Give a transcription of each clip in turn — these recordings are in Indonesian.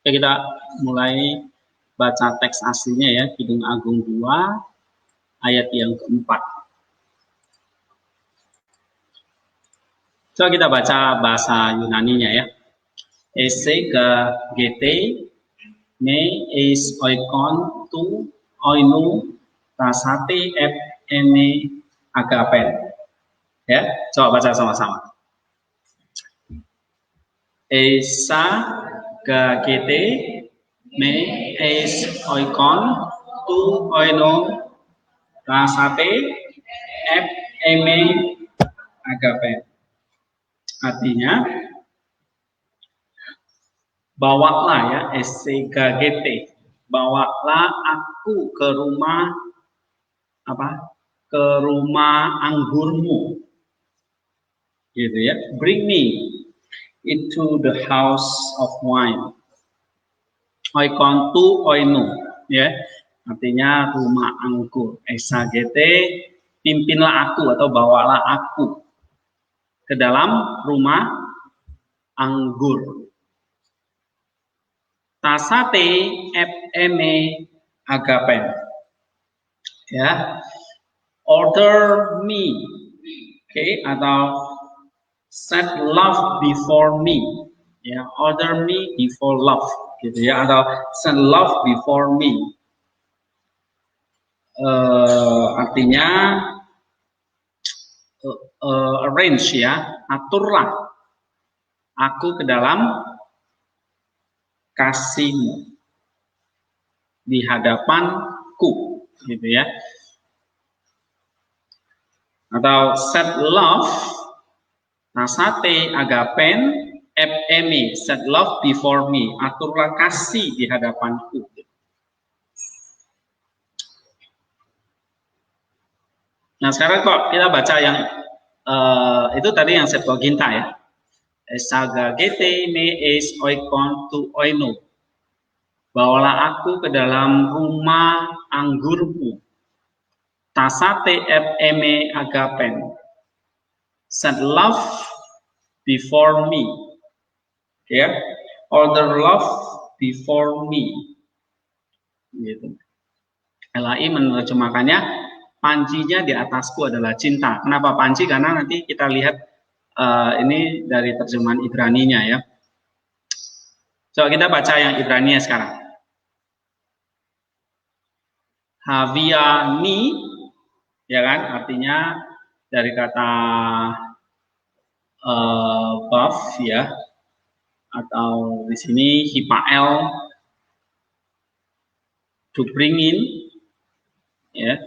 Oke, kita mulai baca teks aslinya ya, Kidung Agung 2 ayat yang keempat. Coba kita baca bahasa Yunaninya ya. Esega gete me es oikon tu oinu tasate ep ene agapen. Ya, coba baca sama-sama. Esa gagete me es oikon tu oino rasate ep eme agapen. Artinya bawalah ya esegagete, bawalah aku ke rumah apa? Ke rumah anggurmu. Gitu ya. Bring me into the house of wine. Oikontu oinu, ya. Artinya rumah anggur. Esagete, pimpinlah aku atau bawalah aku ke dalam rumah anggur. Tasate ep eme agapen. Ya. Order me. Oke, atau set love before me. Ya, order me before love gitu ya, atau set love before me. Artinya arrange ya, aturlah aku ke dalam kasihmu di hadapanku gitu ya, atau set love nasate agapen ep emi, set love before me, aturlah kasih di hadapanku. Nah sekarang kok kita baca yang itu tadi yang Septuaginta ya. Esagagete me es oikon tu oinu. Bawalah aku ke dalam rumah anggurmu. Tasate ep eme agapen. Set love before me. Ya, yeah. Order love before me. Gitu. LAI menerjemahkannya, pancinya di atasku adalah cinta. Kenapa panci? Karena nanti kita lihat ini dari terjemahan Ibraninya ya. Coba kita baca yang Ibraninya sekarang. Haviani, ya kan? Artinya dari kata buff ya, atau di sini hipael, to bring in, ya.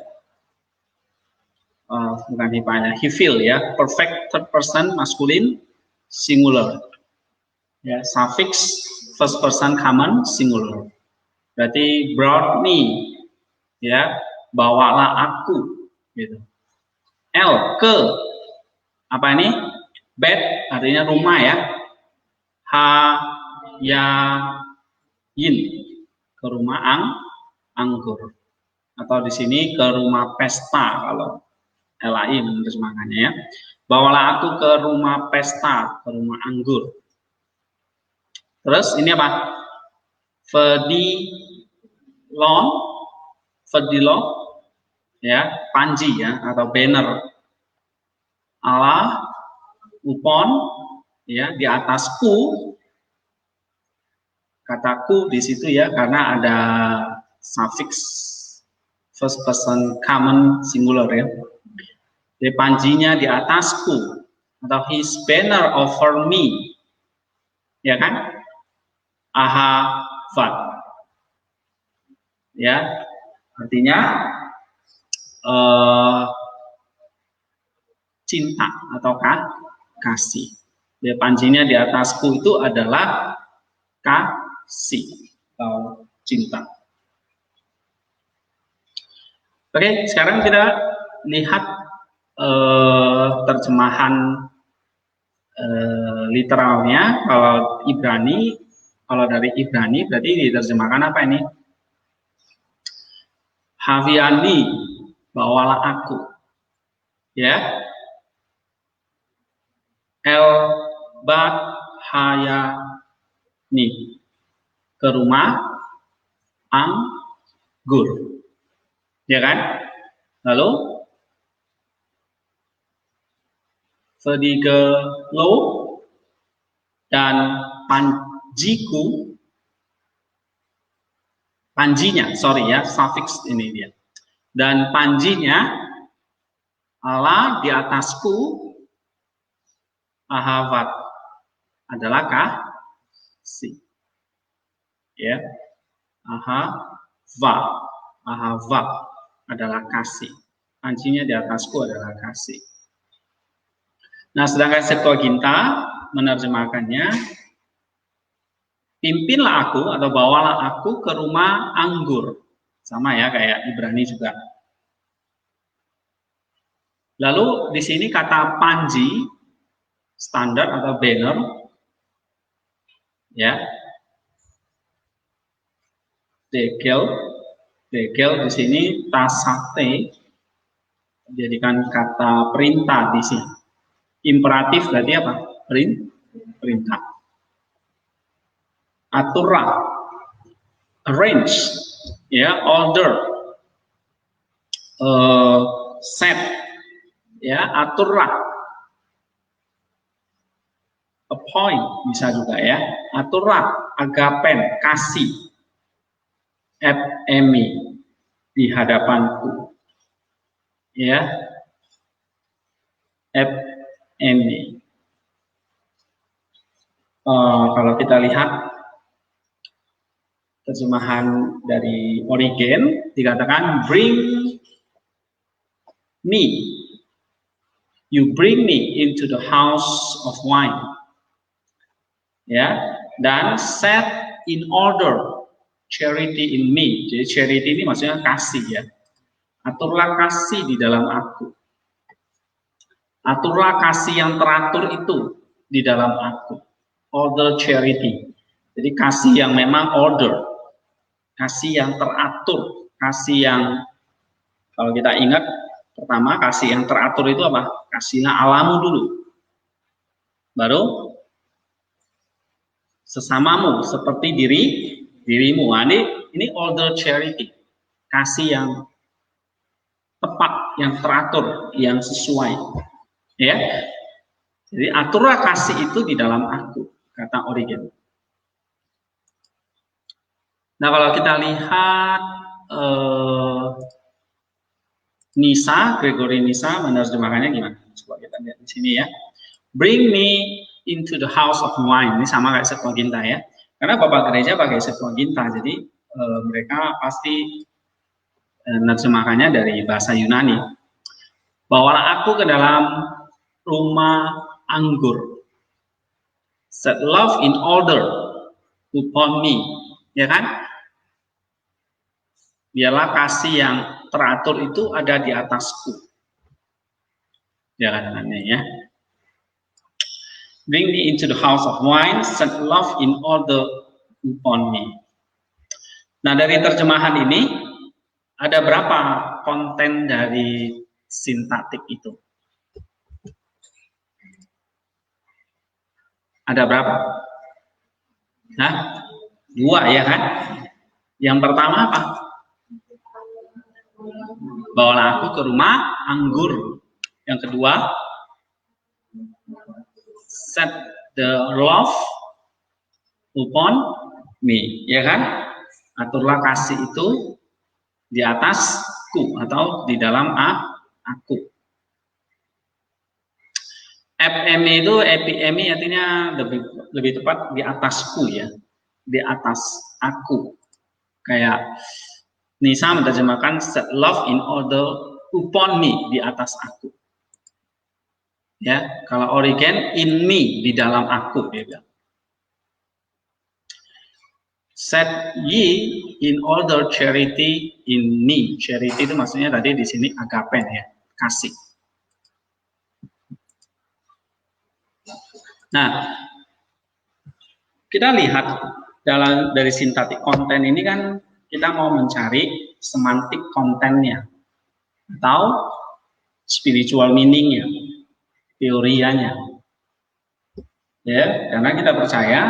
Bukan hipanya, hifil ya, perfect third person maskulin singular. Ya, suffix first person common singular. Berarti brought me, ya, bawalah aku, gitu. L ke apa ini? Bed artinya rumah ya. Ha ya yin, ke rumah anggur, atau di sini ke rumah pesta kalau LAI menerjemahkannya ya. Bawalah aku ke rumah pesta, ke rumah anggur. Terus ini apa? Fedilon ya, panji ya, atau banner. Allah upon ya, di atasku. Kataku di situ ya, karena ada suffix first person common singular ya. Jadi panjinya di atasku, atau his banner over me, ya kan? Ahavat, ya, artinya cinta atau kasih. Jadi panjinya di atasku itu adalah kasih atau cinta. Oke, sekarang kita lihat terjemahan literalnya. Kalau Ibrani, kalau dari Ibrani berarti diterjemahkan apa ini? Haviani, bawalah aku. Ya. El bat hayani, ke rumah anggur, ya kan? Lalu pergi ke lo dan panjinya, sorry ya, suffix ini dia. Dan panjinya Allah di atasku, ahavat adalah kasih, ya, ahavat adalah kasih, panjinya di atasku adalah kasih. Nah, sedangkan Septuaginta menerjemahkannya, pimpinlah aku atau bawalah aku ke rumah anggur, sama ya kayak Ibrani juga. Lalu di sini kata panji standar atau banner, ya, degel di sini tasate, dijadikan kata perintah di sini. Imperatif berarti apa? Perintah. Aturlah, arrange, ya, order, set, ya, aturlah, appoint bisa juga ya, aturlah, agapen, kasih, emi di hadapanku, ya, emi. Kalau kita lihat terjemahan dari Origen dikatakan bring me, you bring me into the house of wine, ya, dan set in order charity in me. Jadi charity ini maksudnya kasih, ya, aturlah kasih di dalam aku, aturlah kasih yang teratur itu di dalam aku, order charity. Jadi kasih yang memang order, kasih yang teratur, kasih yang, kalau kita ingat pertama, kasih yang teratur itu apa? Kasihlah Allahmu dulu, baru sesamamu seperti dirimu. Nah, ini order charity, kasih yang tepat, yang teratur, yang sesuai, ya. Jadi aturlah kasih itu di dalam aku, kata Origen. Nah, kalau kita lihat Nisa, Gregory Nisa menerjemahkannya gimana? Coba kita lihat di sini ya. Bring me into the house of wine. Ini sama kayak Septuaginta ya. Karena Bapak Gereja pakai Septuaginta, jadi mereka pasti menerjemahkannya dari bahasa Yunani. Bawalah aku ke dalam rumah anggur. Set love in order upon me, ya kan? Biarlah kasih yang teratur itu ada di atasku. Ya kan, ya. Bring me into the house of wine, set love in order upon me. Nah, dari terjemahan ini ada berapa konten dari sintaktik itu? Ada berapa? Nah, 2 ya kan? Yang pertama apa? Bawalah aku ke rumah anggur. Yang kedua, set the love upon me, ya kan? Aturlah kasih itu di atasku atau di dalam aku. FMI itu epimi artinya lebih tepat di atasku, ya, di atas aku. Kayak Nisa menerjemahkan set love in order upon me, di atas aku. Ya, kalau Origen in me, di dalam aku, ya. Set ye in order charity in me. Charity itu maksudnya tadi di sini agapen, ya, kasih. Nah, kita lihat dari sintaktik konten ini kan kita mau mencari semantik kontennya atau spiritual meaningnya, teorianya, ya, karena kita percaya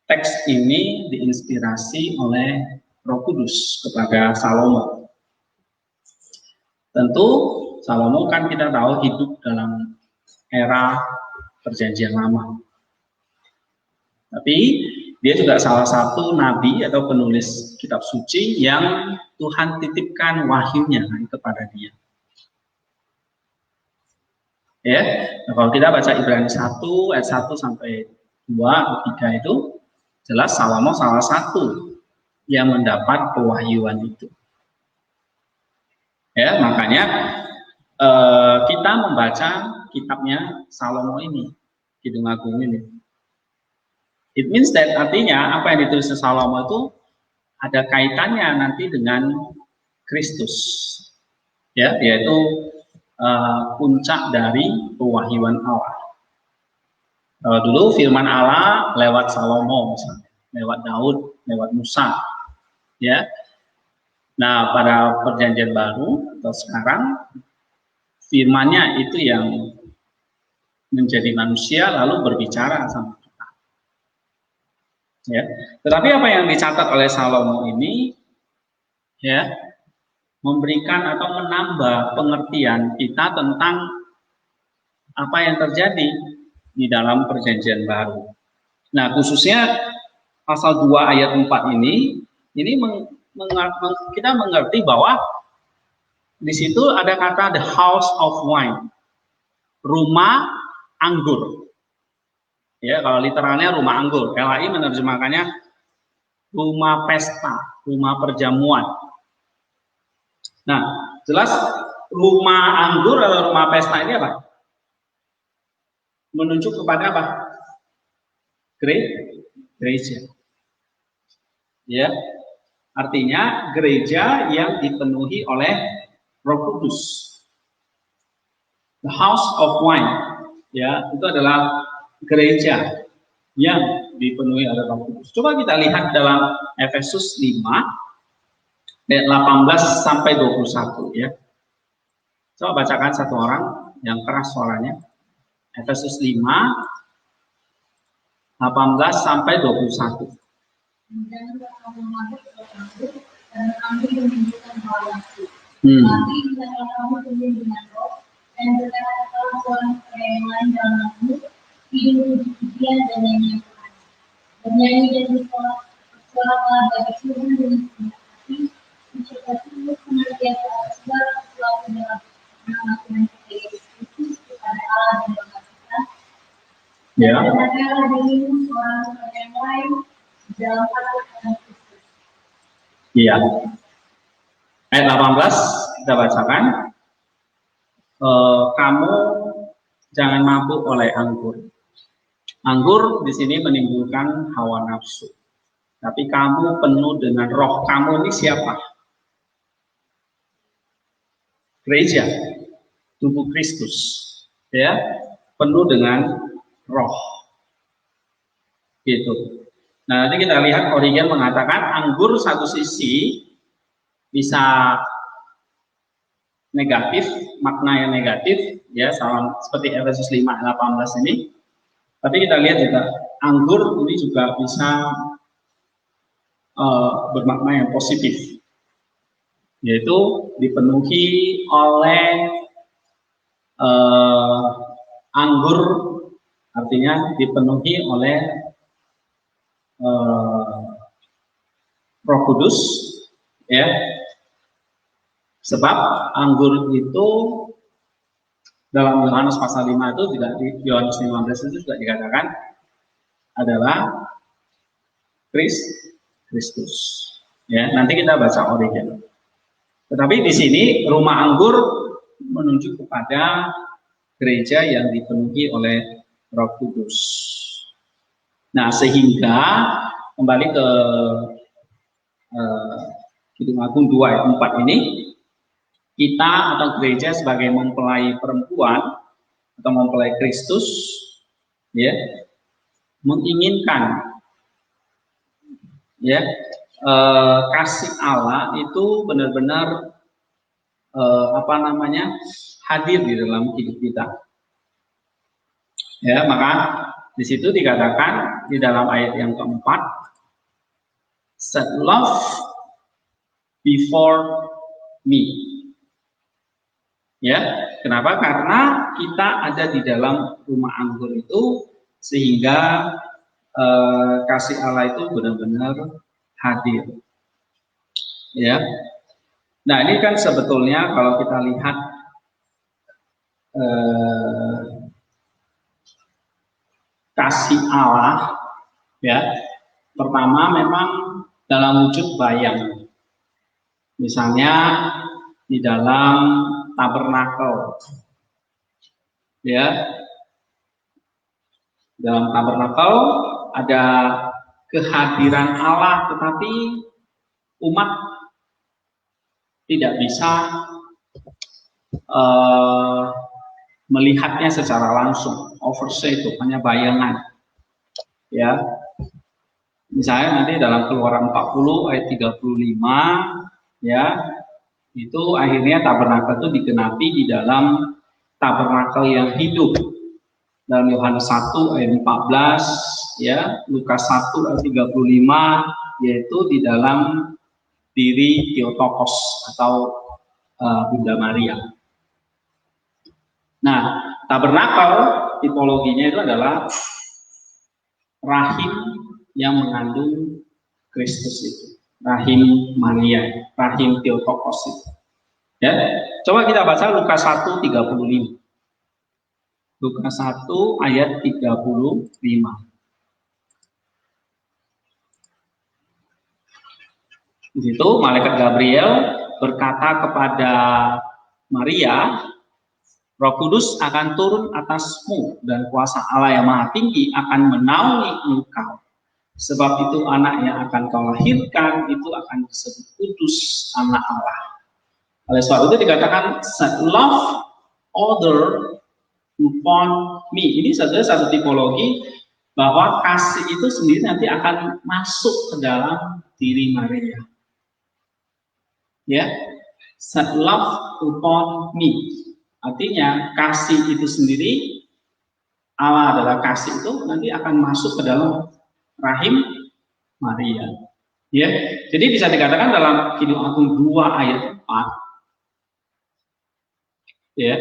teks ini diinspirasi oleh Roh Kudus kepada Salomo. Tentu Salomo kan kita tahu hidup dalam era Perjanjian Lama. Tapi dia juga salah satu nabi atau penulis kitab suci yang Tuhan titipkan wahyunya kepada dia. Ya, nah, kalau kita baca Ibrani 1 ayat 1 sampai 2 atau 3 itu jelas Salomo salah satu yang mendapat pewahyuan itu. Ya, makanya kita membaca kitabnya Salomo ini, Kidung Agung ini. It means that artinya apa yang ditulis Salomo itu ada kaitannya nanti dengan Kristus. Ya, yaitu puncak dari pewahyuan Allah. Dulu firman Allah lewat Salomo misalnya, lewat Daud, lewat Musa. Ya. Nah, pada Perjanjian Baru atau sekarang firman-Nya itu yang menjadi manusia lalu berbicara sama kita. Ya. Tetapi apa yang dicatat oleh Salomo ini ya memberikan atau menambah pengertian kita tentang apa yang terjadi di dalam Perjanjian Baru. Nah, khususnya pasal 2 ayat 4 ini kita mengerti bahwa di situ ada kata the house of wine, rumah anggur. Ya, kalau literalnya rumah anggur. LAI menerjemahkannya rumah pesta, rumah perjamuan. Nah, jelas rumah anggur atau rumah pesta ini apa? Menunjuk kepada apa? Gereja. Ya, artinya gereja yang dipenuhi oleh Roh Kudus. The house of wine, ya, itu adalah gereja yang dipenuhi oleh Roh Kudus. Coba kita lihat dalam Efesus 5 ayat 18 sampai 21 ya. Coba bacakan satu orang yang keras suaranya. Efesus 5 18 sampai 21. Ya. Iya. Ayat 18 kita bacakan. Kamu jangan mabuk oleh anggur. Anggur di sini menimbulkan hawa nafsu. Tapi kamu penuh dengan roh. Kamu ini siapa? Gereja, tubuh Kristus. Ya, penuh dengan roh. Gitu. Nah, nanti kita lihat Origen mengatakan anggur satu sisi bisa negatif, makna yang negatif, ya, sama seperti Efesus 5:18 ini. Tapi kita lihat juga anggur ini juga bisa bermakna yang positif, yaitu dipenuhi oleh anggur, artinya dipenuhi oleh Roh Kudus, ya. Sebab anggur itu dalam Yohanes pasal 5 itu juga di Yohanes 15 itu juga dikatakan adalah Kristus. Ya, nanti kita baca Origen. Tetapi di sini rumah anggur menunjuk kepada gereja yang dipenuhi oleh Roh Kudus. Nah, sehingga kembali ke Kidung Agung 2 ayat 4 ini, kita atau gereja sebagai mempelai perempuan atau mempelai Kristus, ya, menginginkan, ya, kasih Allah itu benar-benar hadir di dalam hidup kita. Ya, maka Di situ dikatakan di dalam ayat yang keempat, set love before me. Ya, kenapa? Karena kita ada di dalam rumah anggur itu, sehingga kasih Allah itu benar-benar hadir. Ya, nah ini kan sebetulnya kalau kita lihat kasih Allah, ya, pertama memang dalam wujud bayang. Misalnya di dalam tabernakel, ya, dalam tabernakel ada kehadiran Allah, tetapi umat tidak bisa melihatnya secara langsung, overshadow, hanya bayangan. Ya, misalnya nanti dalam Keluaran 40 ayat 35, ya, itu akhirnya tabernakel itu digenapi di dalam tabernakel yang hidup. Dalam Yohanes 1 ayat 14, ya, Lukas 1 ayat 35, yaitu di dalam diri Theotokos atau Bunda Maria. Nah, tabernakel tipologinya itu adalah rahim yang mengandung Kristus itu, rahim Maria, rahim Theotokos itu. Ya, coba kita baca Lukas 1:35. Lukas 1 ayat 35. Di situ malaikat Gabriel berkata kepada Maria, Roh Kudus akan turun atasmu dan kuasa Allah yang Maha Tinggi akan menaungi engkau. Sebab itu anak yang akan kau lahirkan itu akan disebut kudus, anak Allah. Oleh sebab itu dikatakan love other upon me. Ini satu tipologi bahwa kasih itu sendiri nanti akan masuk ke dalam diri Maria. Ya, set love upon me. Artinya kasih itu sendiri, Allah adalah kasih itu nanti akan masuk ke dalam rahim Maria. Ya, jadi bisa dikatakan dalam Kidung Agung 2 ayat 4, ya,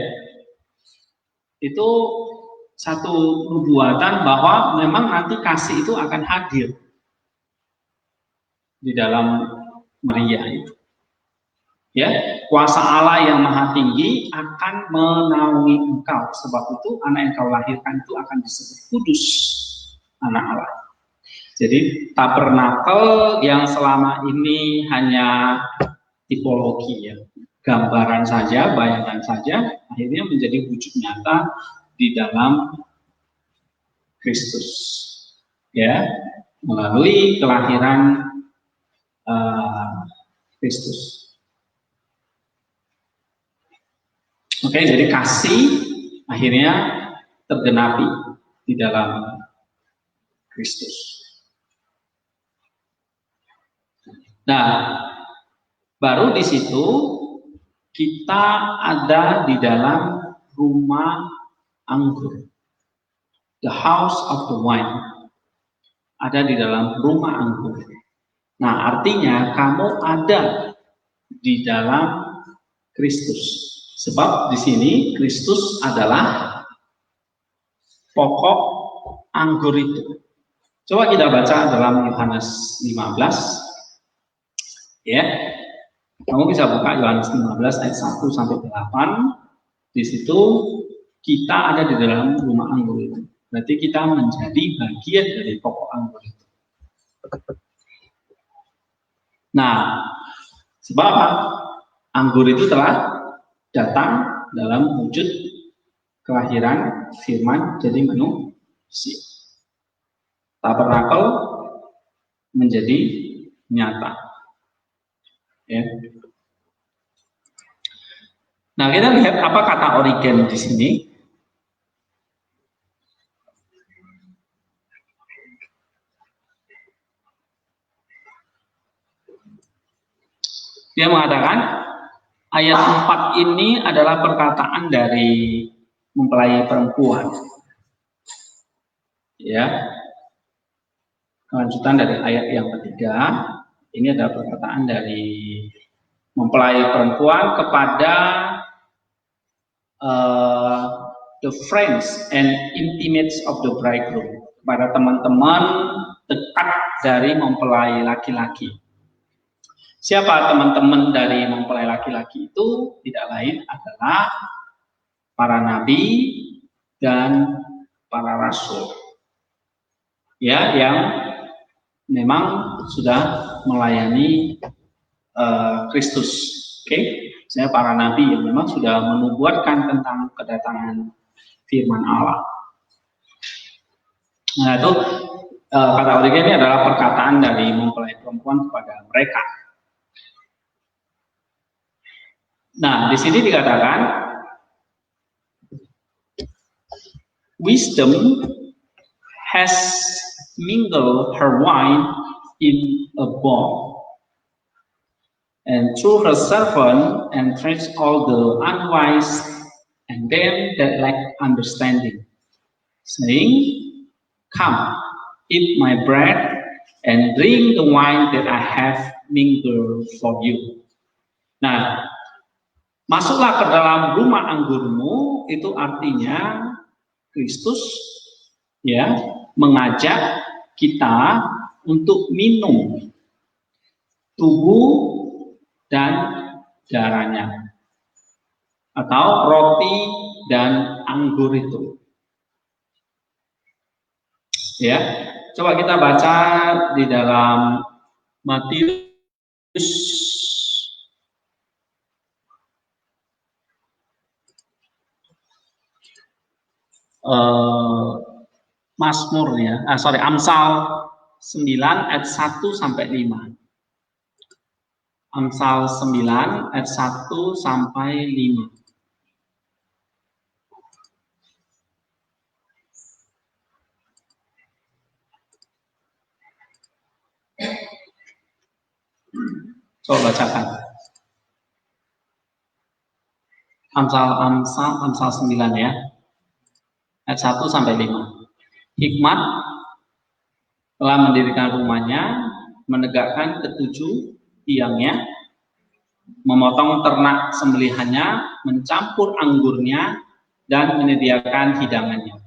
itu satu nubuatan bahwa memang nanti kasih itu akan hadir di dalam Maria itu. Ya, kuasa Allah yang Maha Tinggi akan menaungi engkau, sebab itu anak yang kau lahirkan itu akan disebut kudus, anak Allah. Jadi tabernakel yang selama ini hanya tipologi, ya, gambaran saja, bayangan saja, akhirnya menjadi wujud nyata di dalam Kristus, ya, melalui kelahiran Kristus. Oke, jadi kasih akhirnya tergenapi di dalam Kristus. Nah, baru di situ kita ada di dalam rumah anggur, the house of the wine, ada di dalam rumah anggur. Nah, artinya kamu ada di dalam Kristus. Sebab di sini Kristus adalah pokok anggur itu. Coba kita baca dalam Yohanes 15. Ya. Kamu bisa buka Yohanes 15 ayat 1 sampai 8. Di situ kita ada di dalam rumah anggur itu. Berarti kita menjadi bagian dari pokok anggur itu. Nah, sebab anggur itu telah datang dalam wujud kelahiran firman jadi manusia. Tabernakel menjadi nyata. Ya. Nah, kita lihat apa kata Origen di sini. Dia mengatakan ayat 4 ini adalah perkataan dari mempelai perempuan. Ya, kelanjutan dari ayat yang ketiga. Ini adalah perkataan dari mempelai perempuan kepada the friends and intimates of the bridegroom, kepada teman-teman dekat dari mempelai laki-laki. Siapa teman-teman dari mempelai laki-laki itu? Tidak lain adalah para nabi dan para rasul, ya, yang memang sudah melayani Kristus. Oke, saya para nabi yang memang sudah menubuatkan tentang kedatangan firman Allah. Nah, itu kata Origen ini adalah perkataan dari mempelai perempuan kepada mereka. Nah, di sini dikatakan wisdom has mingled her wine in a bowl, and through her servant entrenched all the unwise and them that lack understanding, saying, "Come, eat my bread, and drink the wine that I have mingled for you." Nah, masuklah ke dalam rumah anggurmu, itu artinya Kristus, ya, mengajak kita untuk minum tubuh dan darahnya, atau roti dan anggur itu. Ya, coba kita baca di dalam Matius Mazmur ya, Amsal 9 ayat 1 sampai 5. Amsal 9 ayat 1 sampai 5. Coba bacakan. Amsal 9 ya. Ayat 1 sampai 5. Hikmat telah mendirikan rumahnya, menegakkan ketujuh tiangnya, memotong ternak sembelihannya, mencampur anggurnya, dan menyediakan hidangannya.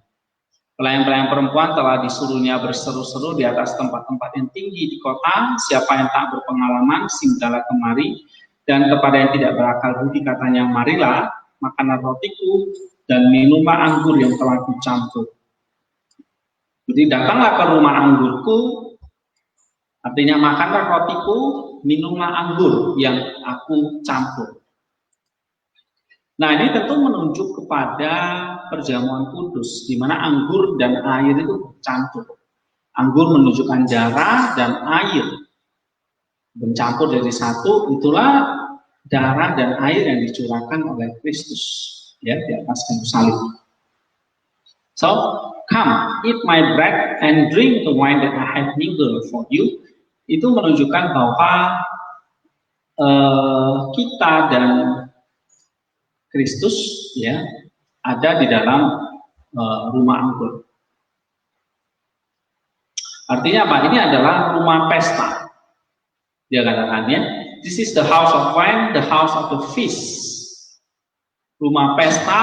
Pelayan-pelayan perempuan telah disuruhnya berseru-seru di atas tempat-tempat yang tinggi di kota. Siapa yang tak berpengalaman, singgahlah kemari, dan kepada yang tidak berakal budi katanya, marilah, makanlah rotiku, dan minumlah anggur yang telah kucampur. Jadi datanglah ke rumah anggurku, artinya makanlah rotiku, minumlah anggur yang aku campur. Nah, ini tentu menunjuk kepada perjamuan kudus, di mana anggur dan air itu bercampur. Anggur menunjukkan darah dan air bercampur jadi satu, itulah darah dan air yang dicurahkan oleh Kristus, ya, di atas kayu salib. So, come, eat my bread and drink the wine that I have mingled for you. Itu menunjukkan bahwa kita dan Kristus, ya, ada di dalam rumah anggur. Artinya apa? Ini adalah rumah pesta. Dia katakan, ya, this is the house of wine, the house of the feast. Rumah pesta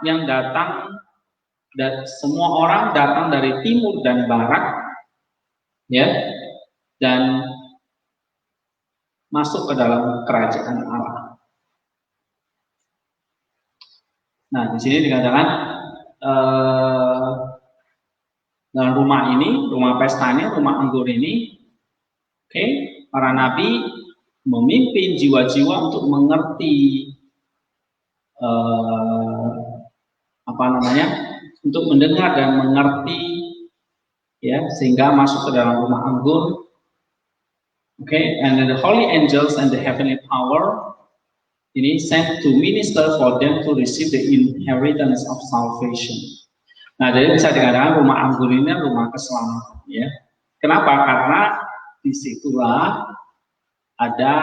yang datang, dan semua orang datang dari timur dan barat, ya, dan masuk ke dalam kerajaan Allah. Nah, di sini dikatakan dalam rumah ini, rumah pestanya, rumah anggur ini, oke, para nabi memimpin jiwa-jiwa untuk mengerti untuk mendengar dan mengerti, ya, sehingga masuk ke dalam rumah anggur. Okay, and then the holy angels and the heavenly power ini sent to minister for them to receive the inheritance of salvation. Nah, jadi bisa dikatakan rumah anggur ini rumah keselamatan, ya. Kenapa? Karena disitulah ada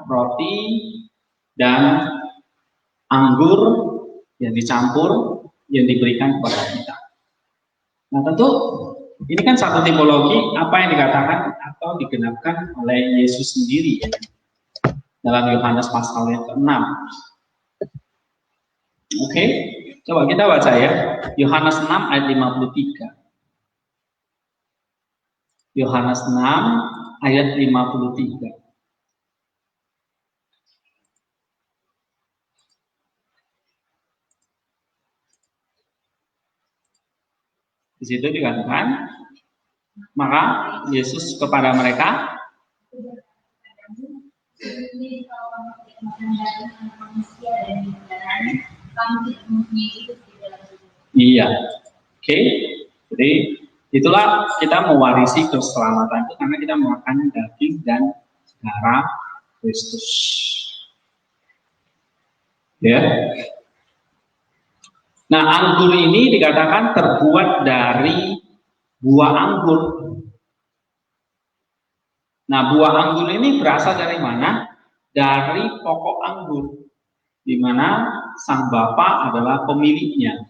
roti dan anggur yang dicampur, yang diberikan kepada kita. Nah, tentu Ini kan satu tipologi apa yang dikatakan atau digenapkan oleh Yesus sendiri ya, dalam Yohanes pasal yang ke-6. Oke, coba kita baca ya. Yohanes 6 ayat 53. Yohanes 6 ayat 53. Di situ dikatakan, maka Yesus kepada mereka, iya, oke. Jadi itulah kita mewarisi keselamatan itu karena kita makan daging dan darah Kristus. Ya. Nah, anggur ini dikatakan terbuat dari buah anggur. Nah, buah anggur ini berasal dari mana? Dari pokok anggur, di mana sang bapa adalah pemiliknya.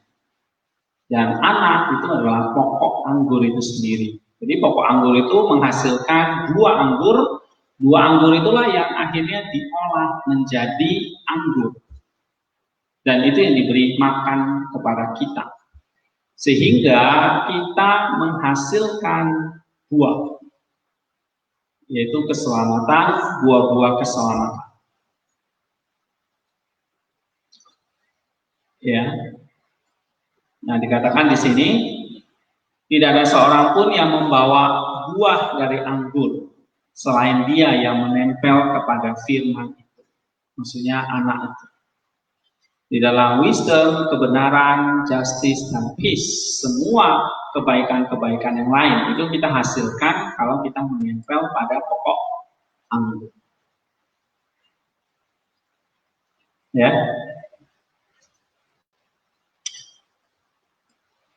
Dan anak itu adalah pokok anggur itu sendiri. Jadi pokok anggur itu menghasilkan buah anggur. Buah anggur itulah yang akhirnya diolah menjadi anggur. Dan itu yang diberi makan kepada kita. Sehingga kita menghasilkan buah. Yaitu keselamatan, buah-buah keselamatan. Ya. Nah, dikatakan di sini tidak ada seorang pun yang membawa buah dari anggur selain dia yang menempel kepada firman itu. Maksudnya anak itu. Di dalam wisdom, kebenaran, justice, dan peace, semua kebaikan-kebaikan yang lain itu kita hasilkan kalau kita menempel pada pokok anggur. Ya.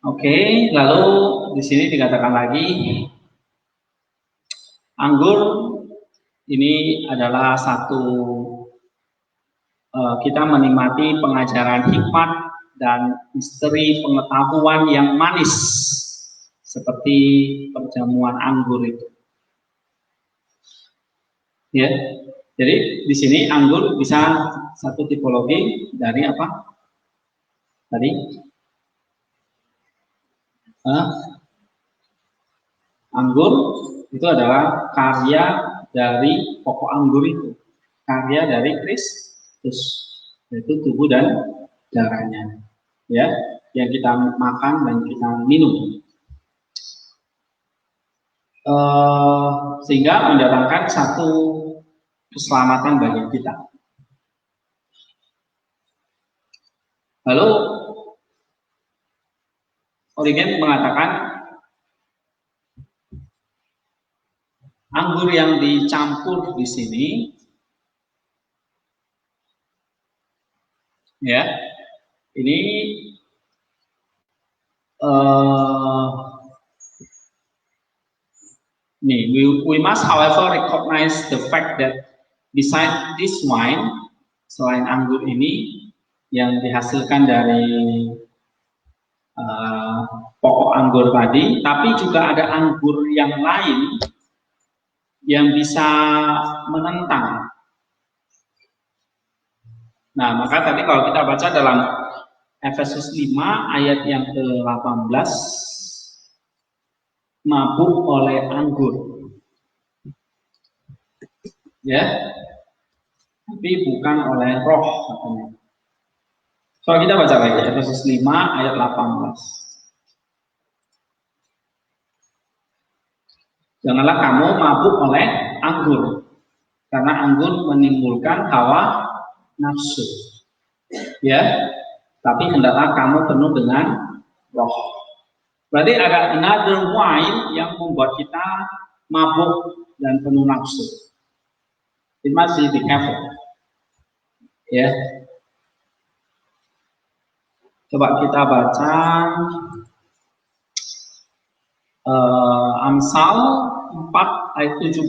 Oke, lalu di sini dikatakan lagi anggur ini adalah satu kita menikmati pengajaran hikmat dan misteri pengetahuan yang manis seperti perjamuan anggur itu. Ya, jadi di sini anggur bisa satu tipologi dari apa? Tadi anggur itu adalah karya dari pokok anggur itu, karya dari Kristus, yaitu tubuh dan darahnya, ya, yang kita makan dan kita minum, sehingga mendatangkan satu keselamatan bagi kita. Lalu Origen mengatakan anggur yang dicampur di sini, ya, ini we must however recognize the fact that beside this wine, selain anggur ini yang dihasilkan dari pokok anggur tadi, tapi juga ada anggur yang lain yang bisa menentang. Nah, maka tadi kalau kita baca dalam Efesus 5 ayat yang ke-18, mabuk oleh anggur. Ya. Tapi bukan oleh roh katanya. So kita baca lagi Efesus 5 ayat 18. Janganlah kamu mabuk oleh anggur, karena anggur menimbulkan hawa nafsu. Ya, tapi hendaklah kamu penuh dengan roh. Berarti ada another wine yang membuat kita mabuk dan penuh nafsu. It must be careful. Ya. Coba kita baca Amsal 4 ayat 17.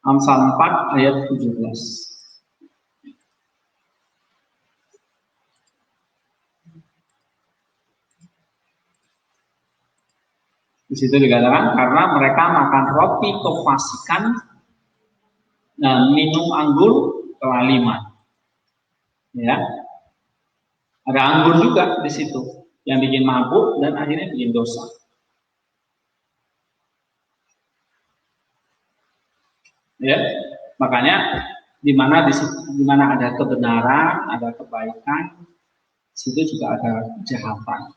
Amsal 4 ayat 17. Di situ dikatakan karena mereka makan roti kefasikan dan minum anggur kelaliman. Ya, ada anggur juga di situ yang bikin mabuk dan akhirnya bikin dosa. Ya, makanya di mana ada kebenaran, ada kebaikan, situ juga ada kejahatan.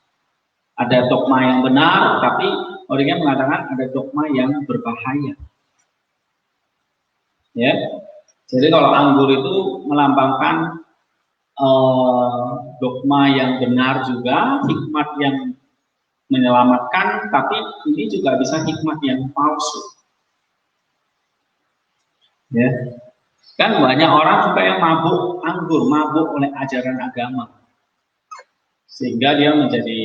Ada dogma yang benar, tapi orangnya mengatakan ada dogma yang berbahaya. Ya, jadi kalau anggur itu melambangkan dogma yang benar juga, hikmat yang menyelamatkan, tapi ini juga bisa hikmat yang palsu. Ya, kan banyak orang juga yang mabuk anggur, mabuk oleh ajaran agama, sehingga dia menjadi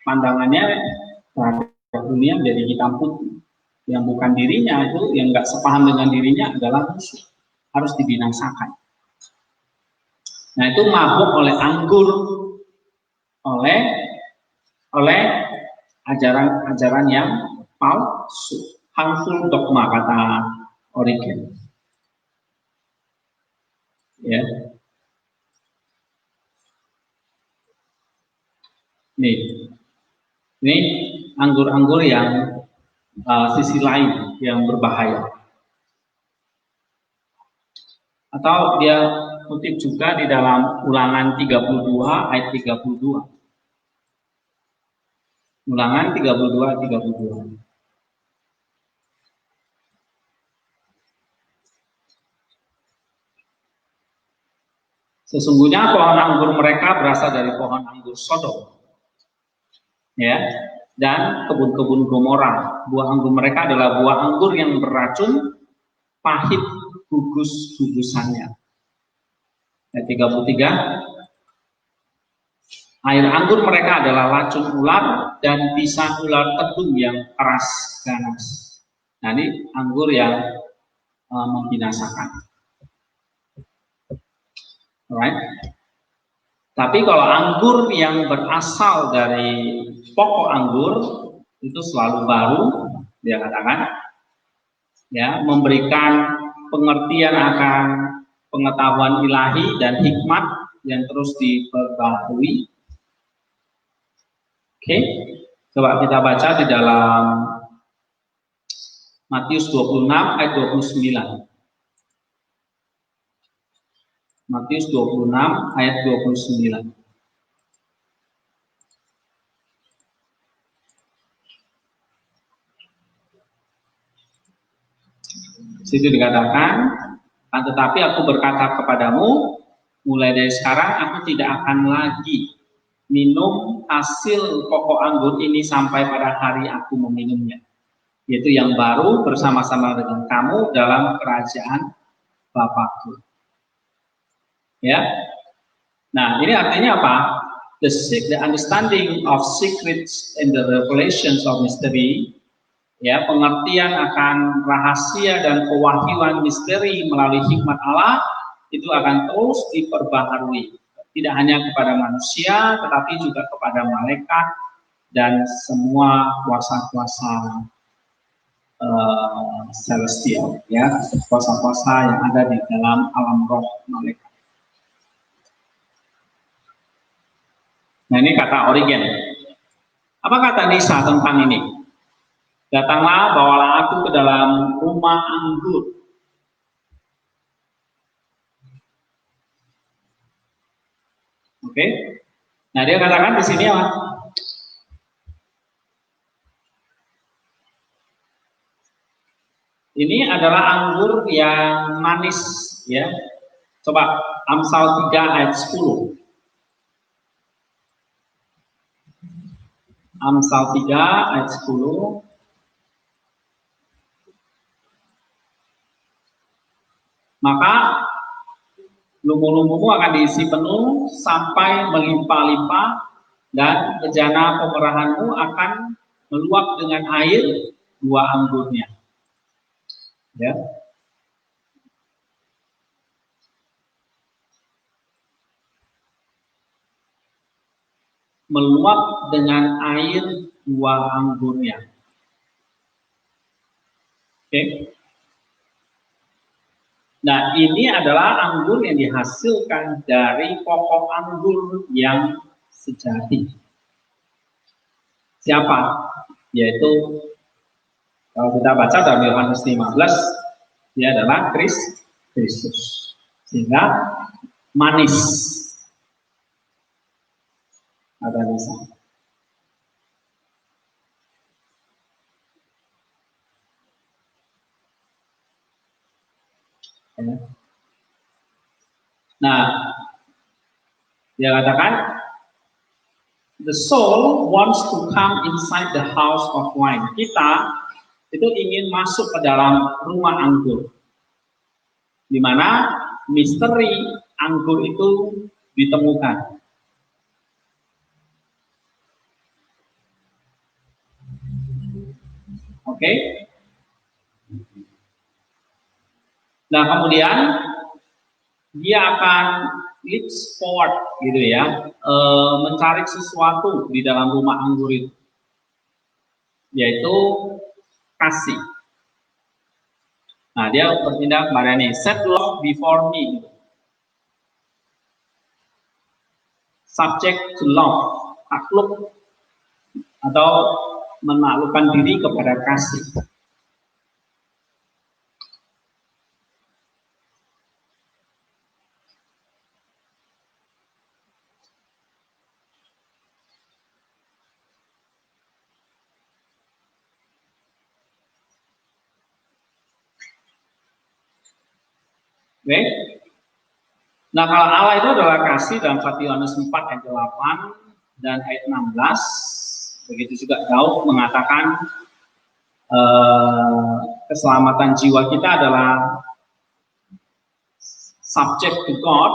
pandangannya terhadap dunia menjadi hitam putih. Yang bukan dirinya itu, yang nggak sepaham dengan dirinya adalah musuh, harus dibinasakan. Nah itu mabuk oleh anggur, oleh ajaran-ajaran yang palsu, harmful dogma kata Origen. Ya, ini anggur-anggur yang sisi lain yang berbahaya. Atau dia kutip juga di dalam Ulangan 32 ayat 32. Ulangan 32 ayat 32. Sesungguhnya pohon anggur mereka berasal dari pohon anggur Sodom, ya, dan kebun-kebun Gomora. Buah anggur mereka adalah buah anggur yang beracun, pahit gugus-gugusannya. Ayat 33. Air anggur mereka adalah racun ular dan bisa ular tedung yang keras ganas. Nah ini anggur yang membinasakan. Alright. Tapi kalau anggur yang berasal dari pokok anggur itu selalu baru, dia katakan, ya, memberikan pengertian akan pengetahuan ilahi dan hikmat yang terus diperbarui. Oke, coba kita baca di dalam Matius 26 ayat 29. Matius 26 ayat 29. Situ dikatakan, tetapi aku berkata kepadamu, mulai dari sekarang aku tidak akan lagi minum hasil pokok anggur ini sampai pada hari aku meminumnya, yaitu yang baru bersama-sama dengan kamu dalam kerajaan Bapakku. Ya, nah ini artinya apa? The understanding of secrets and the revelations of mystery, ya, pengertian akan rahasia dan pewahyuan misteri melalui hikmat Allah itu akan terus diperbaharui, tidak hanya kepada manusia tetapi juga kepada malaikat dan semua kuasa-kuasa celestial, ya, kuasa-kuasa yang ada di dalam alam roh malaikat. Nah ini kata Origen. Apa kata Nisa tentang ini? Datanglah, bawalah aku ke dalam rumah anggur. Oke. Nah dia katakan di sini apa? Ini adalah anggur yang manis, ya. Coba Amsal 3 ayat 10. Amsal 3 ayat 10. Maka lumbu-lumbumu akan diisi penuh sampai melimpah-limpah, dan bejana pemerahanmu akan meluap dengan air buah anggurnya. Ya. Meluap dengan air buah anggurnya. Oke. Nah, ini adalah anggur yang dihasilkan dari pokok anggur yang sejati. Siapa? Yaitu kalau kita baca dalam Yohanes 15, dia adalah Kristus. Sehingga manis. Ada bisa. Nah, dia katakan, the soul wants to come inside the house of wine. Kita itu ingin masuk ke dalam rumah anggur, di mana misteri anggur itu ditemukan. Oke. Nah, kemudian dia akan leap forward gitu ya, mencari sesuatu di dalam rumah anggur itu, yaitu kasih. Nah, dia berpindah kepada ini, set love before me, subject to love, takluk atau menaklukkan diri kepada kasih. Oke. Nah, kalau Allah itu adalah kasih dalam 1 Yohanes 4 ayat 8 dan ayat 16, begitu juga Daud mengatakan keselamatan jiwa kita adalah subject to God,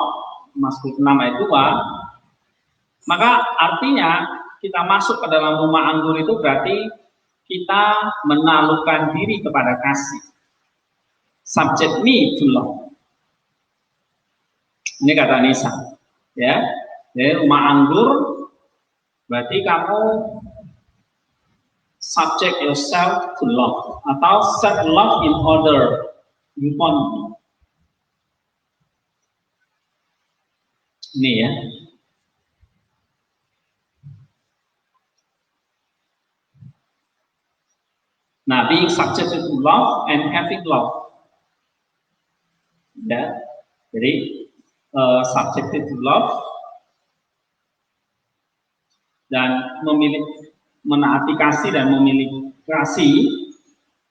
Mazmur 6 ayat 2, maka artinya kita masuk ke dalam rumah anggur itu berarti kita menaklukkan diri kepada kasih. Subject me to love. Ini kata Nisa, ya. Jadi rumah anggur berarti kamu subject yourself to love atau set love in order upon me. Ini ya. Nah, being subjected to love and having love. Ya. Jadi subjected to love dan menaati kasih dan memilih kasih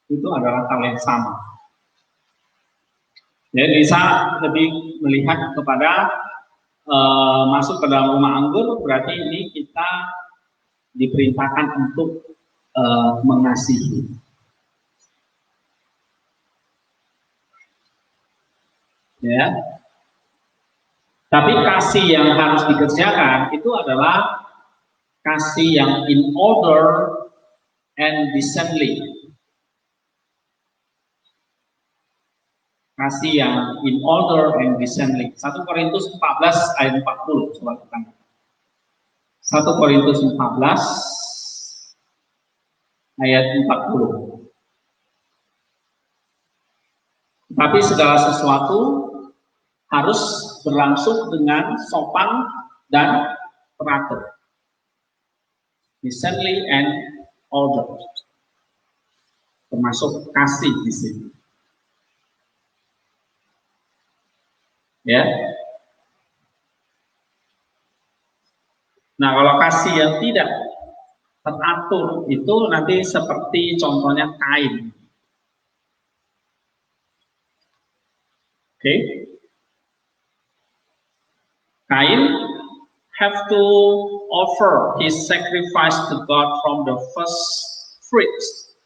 itu adalah hal yang sama. Jadi bisa lebih melihat kepada masuk ke dalam rumah anggur berarti ini kita diperintahkan untuk mengasihi. Ya. Tapi kasih yang harus dikerjakan itu adalah kasih yang in order and decently. Kasih yang in order and decently. 1 Korintus 14 ayat 40. Coba kita. 1 Korintus 14 ayat 40. Tapi segala sesuatu harus berlangsung dengan sopan dan teratur, decently and order, termasuk kasih di sini. Ya. Nah, kalau kasih yang tidak teratur itu nanti seperti contohnya Kain. Oke. Kain have to offer his sacrifice to God from the first fruits.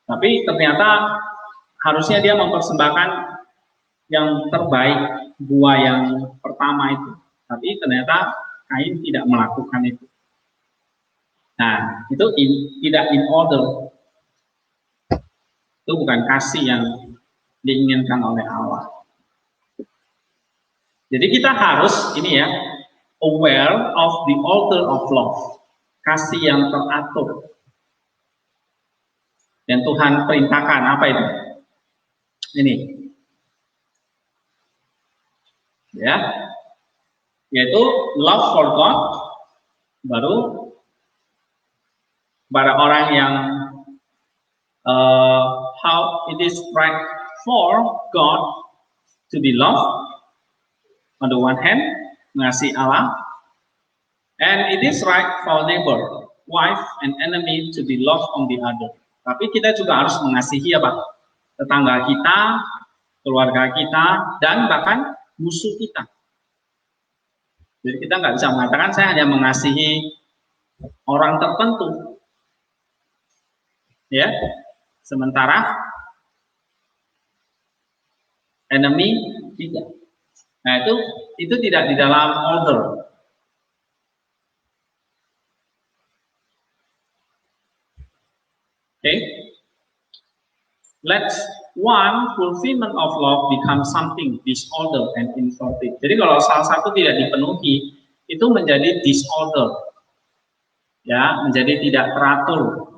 Tapi ternyata harusnya dia mempersembahkan yang terbaik, buah yang pertama itu. Tapi ternyata Kain tidak melakukan itu. Nah, itu tidak in order. Itu bukan kasih yang diinginkan oleh Allah. Jadi kita harus ini ya, aware of the altar of love. kasih yang teratur yang Tuhan perintahkan. Apa itu? Ini, ya, yaitu love for God, baru pada orang yang how it is right for God to be loved on the one hand, mengasihi Allah, and it is right for neighbor, wife, and enemy to be loved on the other. Tapi kita juga harus mengasihi apa? Tetangga kita, keluarga kita, dan bahkan musuh kita. Jadi kita nggak bisa mengatakan saya hanya mengasihi orang tertentu, ya. Sementara enemy tidak. Nah itu tidak di dalam order. Okay, let one fulfillment of love become something disorder and inverted. Jadi kalau salah satu tidak dipenuhi, itu menjadi disorder, ya, menjadi tidak teratur.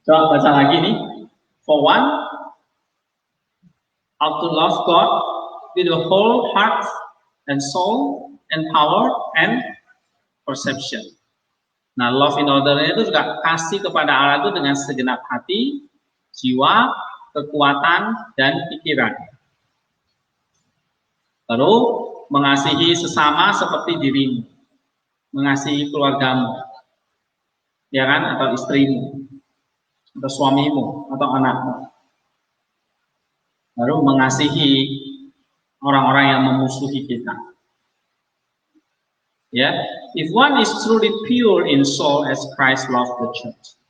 Coba baca lagi nih. For one, ought to love God with the whole heart and soul and power and perception. Nah, love in order itu juga kasih kepada Allah itu dengan segenap hati, jiwa, kekuatan, dan pikiran. Lalu mengasihi sesama seperti dirimu, mengasihi keluargamu, ya kan, atau istrimu, atau suamimu, atau anakmu. Lalu mengasihi orang-orang yang memusuhi kita. Ya, if one is truly pure in soul as Christ loved the church.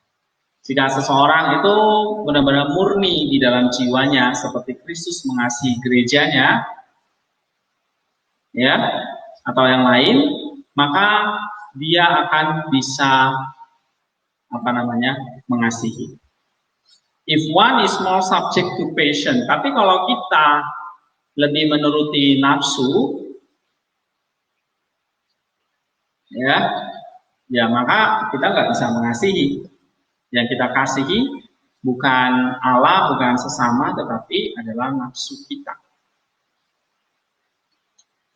Jika seseorang itu benar-benar murni di dalam jiwanya seperti Kristus mengasihi gerejanya, ya, atau yang lain, maka dia akan bisa mengasihi. If one is more subject to passion, tapi kalau kita lebih menuruti nafsu, ya maka kita nggak bisa mengasihi. Yang kita kasihi bukan Allah, bukan sesama, tetapi adalah nafsu kita.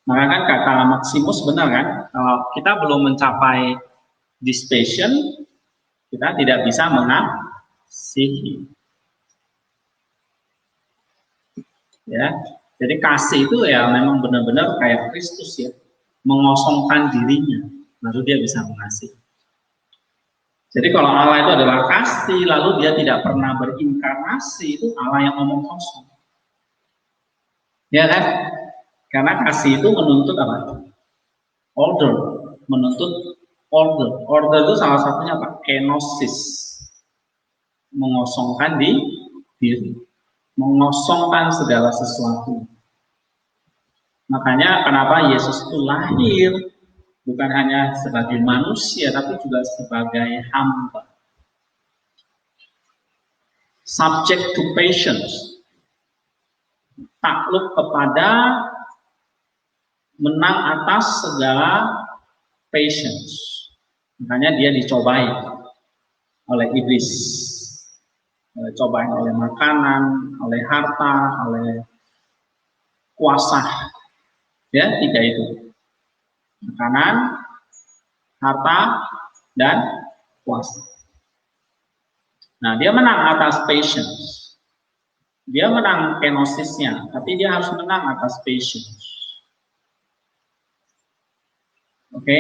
Maka kan kata Maximus benar kan, kalau kita belum mencapai this passion, kita tidak bisa mengasihi. Ya, jadi kasih itu ya memang benar-benar kayak Kristus ya, mengosongkan dirinya, baru dia bisa mengasihi. Jadi kalau Allah itu adalah kasih, lalu dia tidak pernah berinkarnasi, itu Allah yang ngomong kosong. Ya kan? Karena kasih itu menuntut apa? Order, menuntut order. Order itu salah satunya apa? Kenosis, mengosongkan diri, mengosongkan segala sesuatu. Makanya kenapa Yesus itu lahir bukan hanya sebagai manusia, tapi juga sebagai hamba. Subject to patience, takluk kepada, menang atas segala patience. Makanya dia dicobai oleh iblis, cobain oleh makanan, oleh harta, oleh kuasa, ya, tiga itu: makanan, harta, dan kuasa. Nah, dia menang atas patience, dia menang kenosisnya, tapi dia harus menang atas patience. Oke?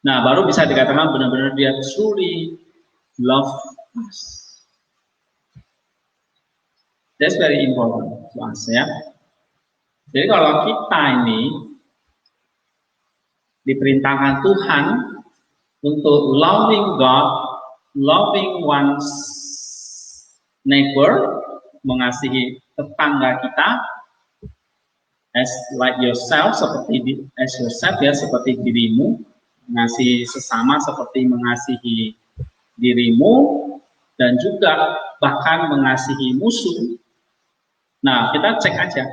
Nah, baru bisa dikatakan benar-benar dia truly love us. That's very important to us, ya. Jadi kalau kita ini diperintahkan Tuhan untuk loving God, loving one's neighbor, mengasihi tetangga kita, as like yourself, seperti as yourself, ya, seperti dirimu, mengasihi sesama seperti mengasihi dirimu, dan juga bahkan mengasihi musuh. Nah, kita cek aja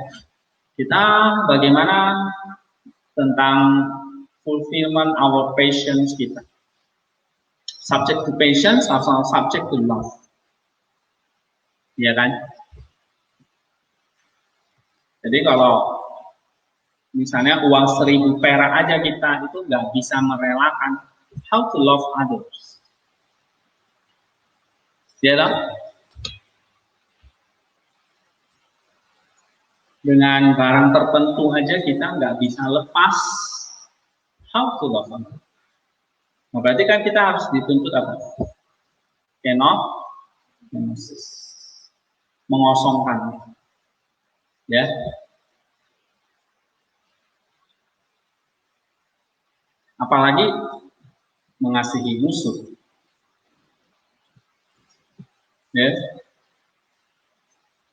Kita bagaimana tentang fulfillment our passions kita. Subject to passions atau subject to love. Ya kan? Jadi kalau misalnya uang 1000 perak aja kita itu nggak bisa merelakan how to love others. Ya kan? Dengan barang tertentu aja kita nggak bisa lepas how to love others. Nah, berarti kan kita harus dituntut apa? Mengosongkan. Ya. Apalagi mengasihi musuh. Ya.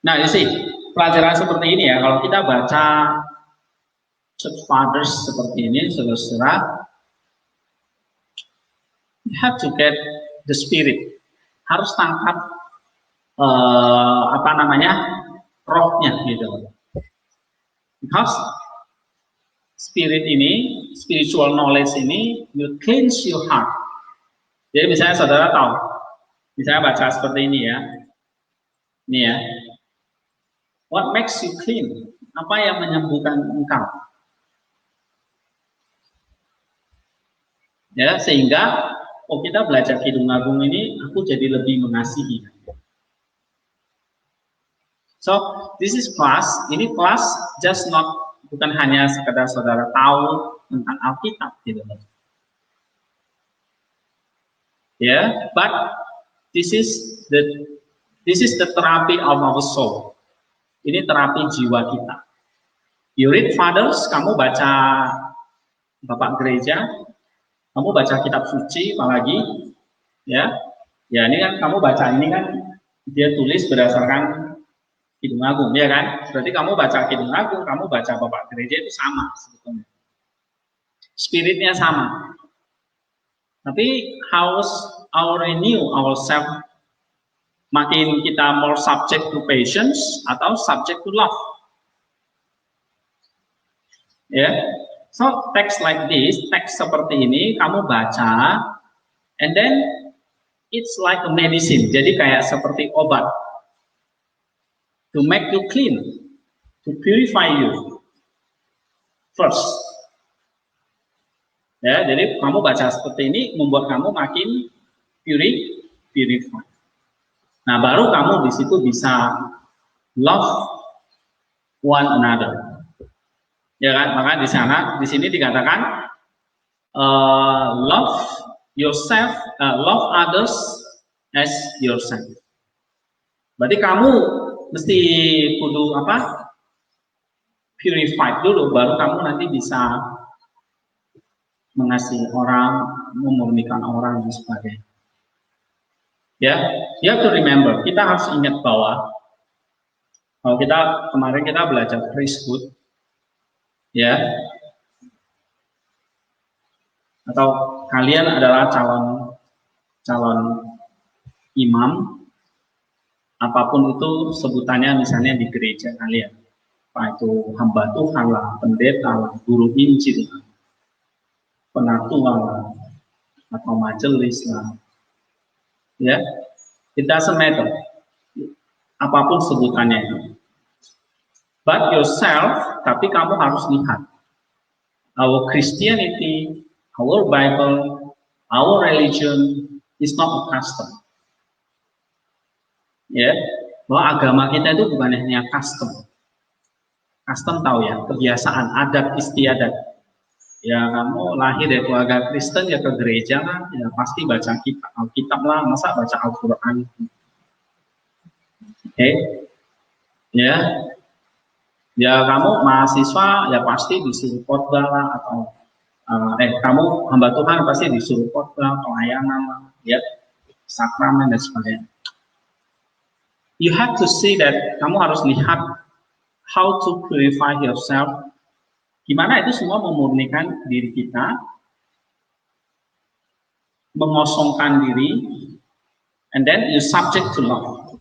Nah, pelajaran seperti ini ya, kalau kita baca Church Fathers seperti ini, saudara-saudara, you have to get the spirit. Harus tangkap rohnya gitu. Because spirit ini, spiritual knowledge ini, will cleanse your heart. Jadi misalnya saudara tahu, misalnya baca seperti ini ya, what makes you clean? Apa yang menyembuhkan engkau? Ya, sehingga kita belajar Kidung Agung ini, aku jadi lebih mengasihi. So, this is class. Ini class just not, bukan hanya sekedar saudara tahu tentang Alkitab gitu. Yeah, but this is the therapy of our soul. Ini terapi jiwa kita. You read Fathers, kamu baca Bapak Gereja, kamu baca kitab suci, apalagi, ya ini kan kamu baca ini kan dia tulis berdasarkan Kidung Agung, ya kan? Berarti kamu baca Kidung Agung, kamu baca Bapak Gereja itu sama sebetulnya. Spiritnya sama. Tapi harus our renew ourselves, makin kita more subject to patience atau subject to love. Ya. Yeah. So text like this, teks seperti ini kamu baca, and then it's like a medicine. Jadi kayak seperti obat. To make you clean, to purify you first. Ya, jadi kamu baca seperti ini membuat kamu makin purify. Nah, baru kamu di situ bisa love one another. Ya kan? Maka di sini dikatakan love yourself, love others as yourself. Berarti kamu mesti kudu purified dulu, baru kamu nanti bisa mengasihi orang, memurnikan orang dan sebagainya. Ya, you have to remember, kita harus ingat bahwa kalau kemarin kita belajar priesthood, ya, atau kalian adalah calon imam, apapun itu sebutannya, misalnya di gereja kalian, apa itu hamba Tuhan lah, pendeta lah, guru Injil lah, penatua lah, atau majelis lah, ya, it doesn't matter, apapun sebutannya itu. But yourself, tapi kamu harus lihat, our Christianity, our Bible, our religion is not a custom. Ya, bahwa agama kita itu bukan hanya custom. Custom tahu ya, kebiasaan, adat istiadat. Ya kamu lahir dari keluarga Kristen ya ke gereja kan, ya pasti baca Alkitab lah, masa baca Al-Quran. Oke, ya kamu mahasiswa ya pasti disuruh khotbah lah, atau kamu hamba Tuhan pasti disuruh khotbah, pelayanan lah, ya sakramen dan sebagainya. You have to see that, kamu harus lihat how to purify yourself. Gimana itu semua memurnikan diri kita, mengosongkan diri, and then you subject to love.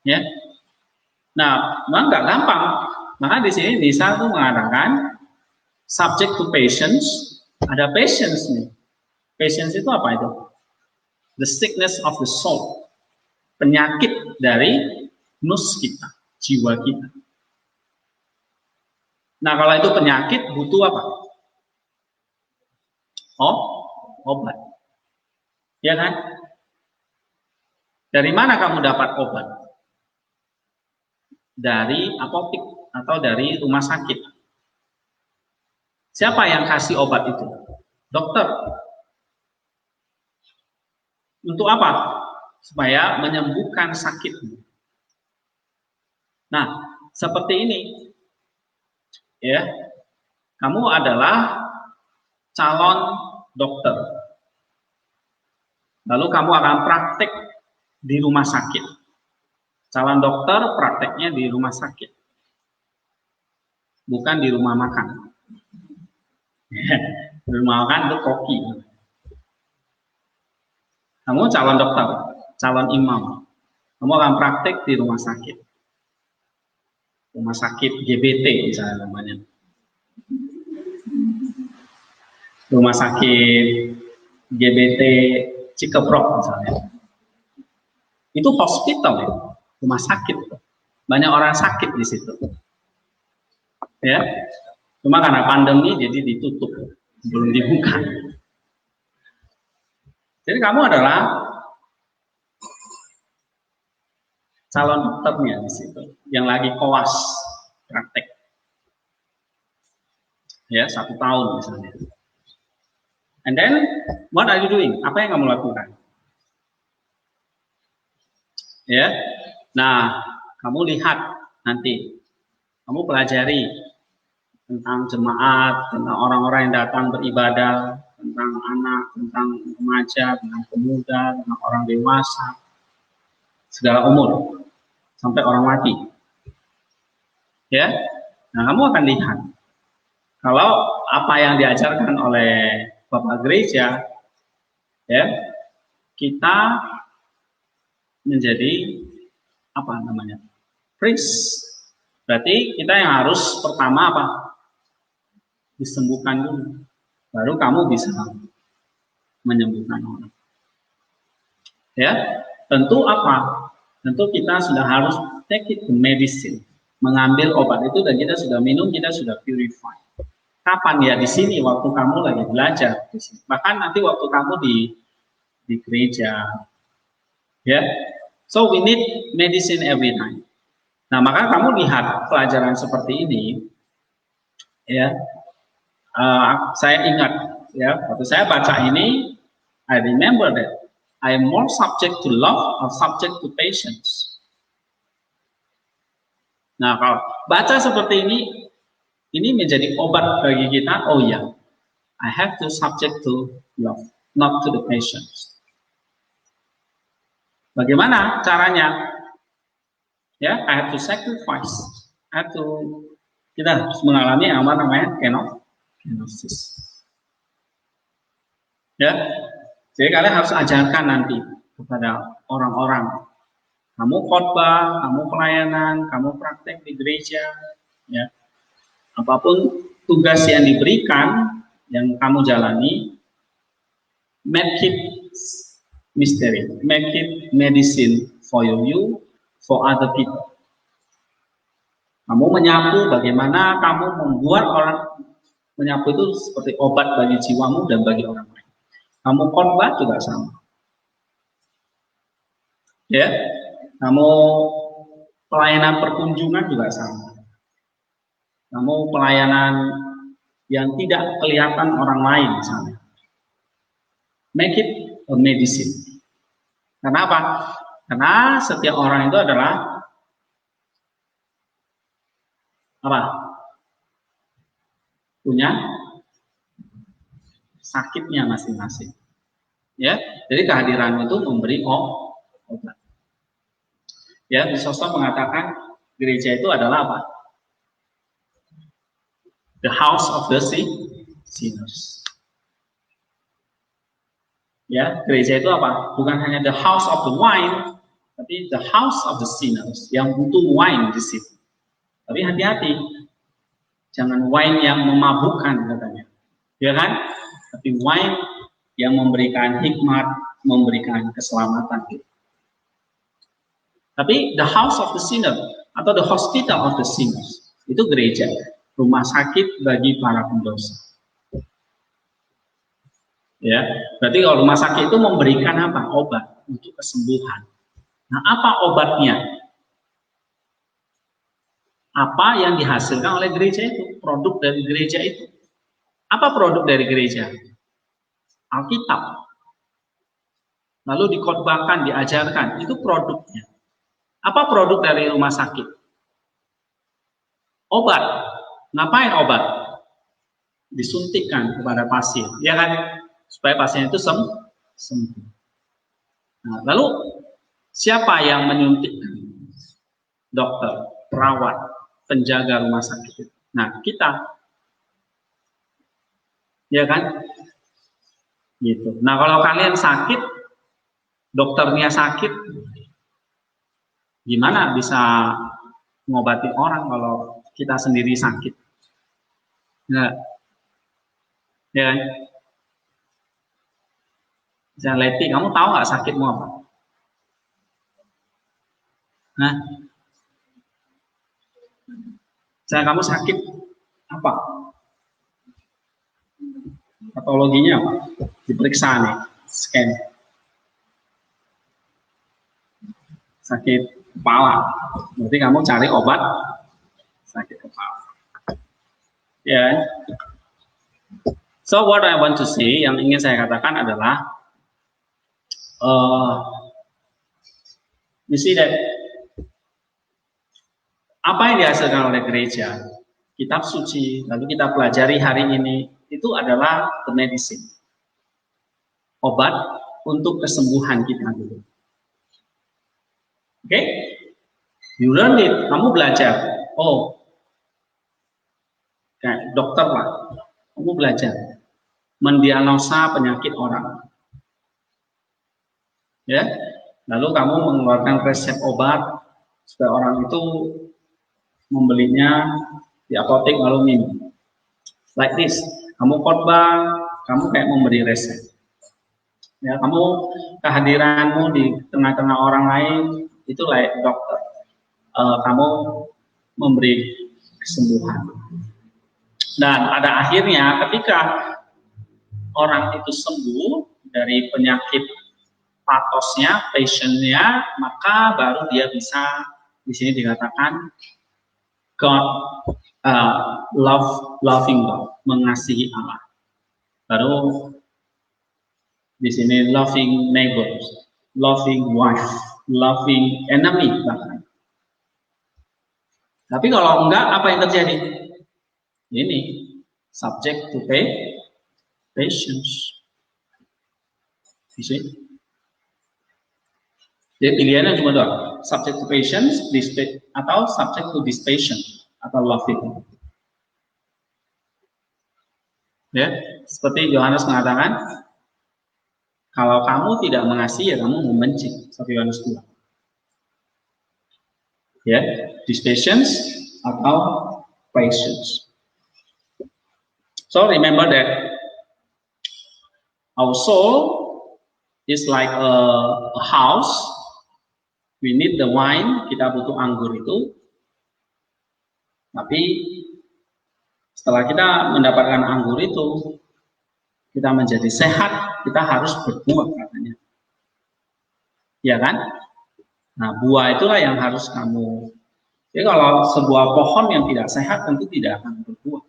Ya, Nah, memang nggak gampang. Maka di sini Nisa tuh mengatakan subject to patients, ada patients nih. Patients itu apa itu? The sickness of the soul, penyakit dari nus kita, jiwa kita. Nah, kalau itu penyakit butuh apa? Oh, obat. Ya kan? Dari mana kamu dapat obat? Dari apotek atau dari rumah sakit. Siapa yang kasih obat itu? Dokter. Untuk apa? Supaya menyembuhkan sakit. Nah, seperti ini. Ya. Kamu adalah calon dokter. Lalu kamu akan praktek di rumah sakit. Calon dokter prakteknya di rumah sakit. Bukan di rumah makan. Di rumah makan itu koki. Kamu calon dokter, calon imam. Kamu akan praktek di rumah sakit. Rumah sakit GBT misalnya namanya. Rumah sakit GBT Cikeprok misalnya. Itu hospital ya, rumah sakit. Banyak orang sakit di situ. Ya. Cuma karena pandemi jadi ditutup, belum dibuka. Jadi kamu adalah calon dokternya di situ, yang lagi koas praktek. Ya, 1 tahun misalnya. And then, what are you doing? Apa yang kamu lakukan? Ya, nah, kamu lihat nanti, kamu pelajari tentang jemaat, tentang orang-orang yang datang beribadah, tentang anak, tentang remaja, tentang pemuda, tentang orang dewasa, segala umur, sampai orang mati. Ya, nah kamu akan lihat kalau apa yang diajarkan oleh Bapak Gereja, ya, kita menjadi apa namanya, priest. Berarti kita yang harus pertama apa? Disembuhkan dulu, baru kamu bisa menyembuhkan orang. Ya, tentu apa? Tentu kita sudah harus take it to medicine, mengambil obat itu dan kita sudah minum, kita sudah purify. Kapan ya? Di sini waktu kamu lagi belajar, bahkan nanti waktu kamu di gereja, ya. So we need medicine every time. Nah, maka kamu lihat pelajaran seperti ini, ya. Saya ingat, ya, waktu saya baca ini, I remember that I am more subject to love or subject to patience. Nah, kalau baca seperti ini menjadi obat bagi kita. Oh ya, I have to subject to love, not to the patience. Bagaimana caranya? Ya, I have to sacrifice. I have to, kita harus mengalami apa namanya kenosis. Ya, jadi kalian harus ajarkan nanti kepada orang-orang. Kamu khotbah, kamu pelayanan, kamu praktek di gereja, ya. Apapun tugas yang diberikan, yang kamu jalani, make it mystery, make it medicine for you, for other people. Kamu menyapu, bagaimana kamu membuat orang menyapu itu seperti obat bagi jiwamu dan bagi orang lain. Kamu khotbah juga sama. Ya, kamu pelayanan perkunjungan juga sama. Kamu pelayanan yang tidak kelihatan orang lain misalnya. Make it a medicine. Kenapa? Karena setiap orang itu adalah apa? Punya sakitnya masing-masing. Ya, jadi kehadiran itu memberi obat. Ya, Chrysostom mengatakan gereja itu adalah apa? The house of the sinners. Ya, gereja itu apa? Bukan hanya the house of the wine, tapi the house of the sinners, yang butuh wine di situ. Tapi hati-hati, jangan wine yang memabukkan katanya, ya kan? Tapi wine yang memberikan hikmat, memberikan keselamatan. Tapi the house of the sinner atau the hospital of the sinners itu gereja, rumah sakit bagi para pendosa. Ya, berarti kalau rumah sakit itu memberikan apa? Obat untuk kesembuhan. Nah, apa obatnya? Apa yang dihasilkan oleh gereja itu? Produk dari gereja itu. Apa produk dari gereja? Alkitab. Lalu dikhotbahkan, diajarkan, itu produknya. Apa produk dari rumah sakit? Obat. Ngapain obat? Disuntikkan kepada pasien, ya kan? Supaya pasien itu sembuh. Nah, lalu siapa yang menyuntikkan? Dokter, perawat, penjaga rumah sakit. Nah, kita, ya kan? Gitu. Nah, kalau kalian sakit, dokternya sakit, gimana bisa mengobati orang kalau kita sendiri sakit? Nah, ya kan? Jangan Leti, kamu tahu nggak sakitmu apa? Nah, jangan kamu sakit apa? Patologinya apa? Diperiksa nih, scan. Sakit kepala, berarti kamu cari obat sakit kepala. Ya. Yeah. So what I want to say, yang ingin saya katakan adalah, you see that apa yang dihasilkan oleh gereja, kitab suci, lalu kita pelajari hari ini, itu adalah the medicine, obat untuk kesembuhan kita dulu. Oke, you learn it, kamu belajar. Oh, kayak dokter lah, kamu belajar mendiagnosa penyakit orang. Ya, lalu kamu mengeluarkan resep obat supaya orang itu membelinya di apotek lalu minum. Like this, kamu khotbah, kamu kayak memberi resep. Ya, kamu kehadiranmu di tengah-tengah orang lain itu like dokter. Kamu memberi kesembuhan. Dan pada akhirnya ketika orang itu sembuh dari penyakit patosnya, passionnya, maka baru dia bisa, di sini dikatakan God, loving God, mengasihi Allah. Baru di sini loving neighbors, loving wife, loving enemy bahkan. Tapi kalau enggak, apa yang terjadi? Ini subject to patience. You see? Jadi pilihannya cuma dua, subject to patience, atau subject to dispassion, atau loving. Ya, seperti Yohanes mengatakan, kalau kamu tidak mengasihi, ya kamu membenci. 1 Yohanes 2. Ya, dispassion atau patience. So remember that our soul is like a house. We need the wine, kita butuh anggur itu. Tapi setelah kita mendapatkan anggur itu, kita menjadi sehat, kita harus berbuah katanya. Ya kan? Nah, buah itulah yang harus kamu. Jadi kalau sebuah pohon yang tidak sehat tentu tidak akan berbuah.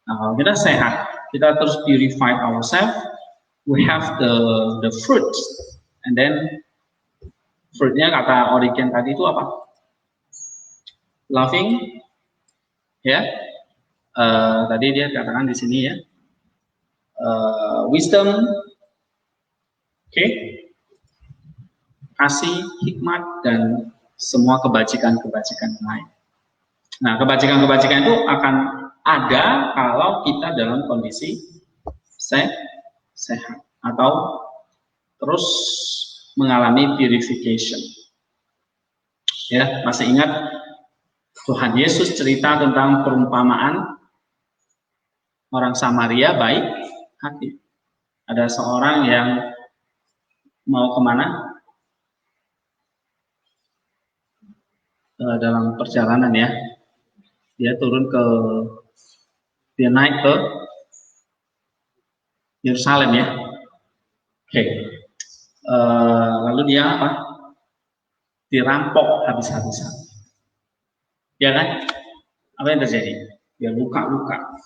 Nah, kalau kita sehat, kita terus purify ourselves, we have the fruit, and then fruitnya kata Origen tadi itu apa? Loving, ya. Tadi dia katakan di sini ya. Wisdom, okay. Kasih, hikmat, dan semua kebajikan-kebajikan lain. Nah, kebajikan-kebajikan itu akan ada kalau kita dalam kondisi sehat atau terus mengalami purification. Ya, masih ingat Tuhan Yesus cerita tentang perumpamaan orang Samaria baik hati. Ada seorang yang mau kemana? Dalam perjalanan ya. Dia naik ke Yerusalem ya. Oke. Lalu dia apa? Dirampok habis-habisan. Ya kan? Apa yang terjadi? Dia luka-luka.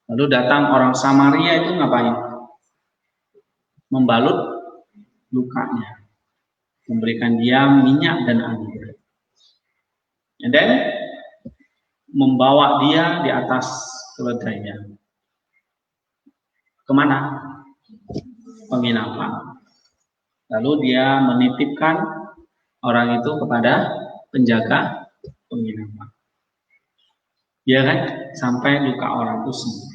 Lalu datang orang Samaria itu ngapain? Membalut lukanya. Memberikan dia minyak dan anggur. And then membawa dia di atas keledainya. Kemana? Penginapan. Lalu dia menitipkan orang itu kepada penjaga penginapan. Ya kan? Sampai luka orang itu sembuh.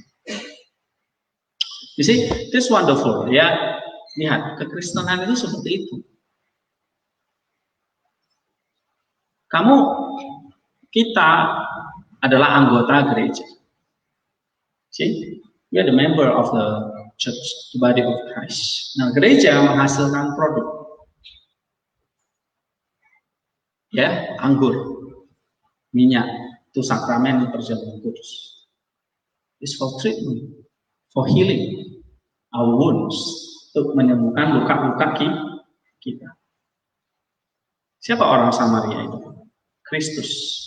You see, this wonderful. Ya, lihat, kekristenan itu seperti itu. Kita adalah anggota gereja. See, we are the member of the church, the body of Christ. Nah, gereja menghasilkan produk. Ya, anggur, minyak, itu sakramen perjamuan kudus. It's for treatment, for healing our wounds, untuk menyembuhkan luka-luka kita. Siapa orang Samaria itu? Kristus.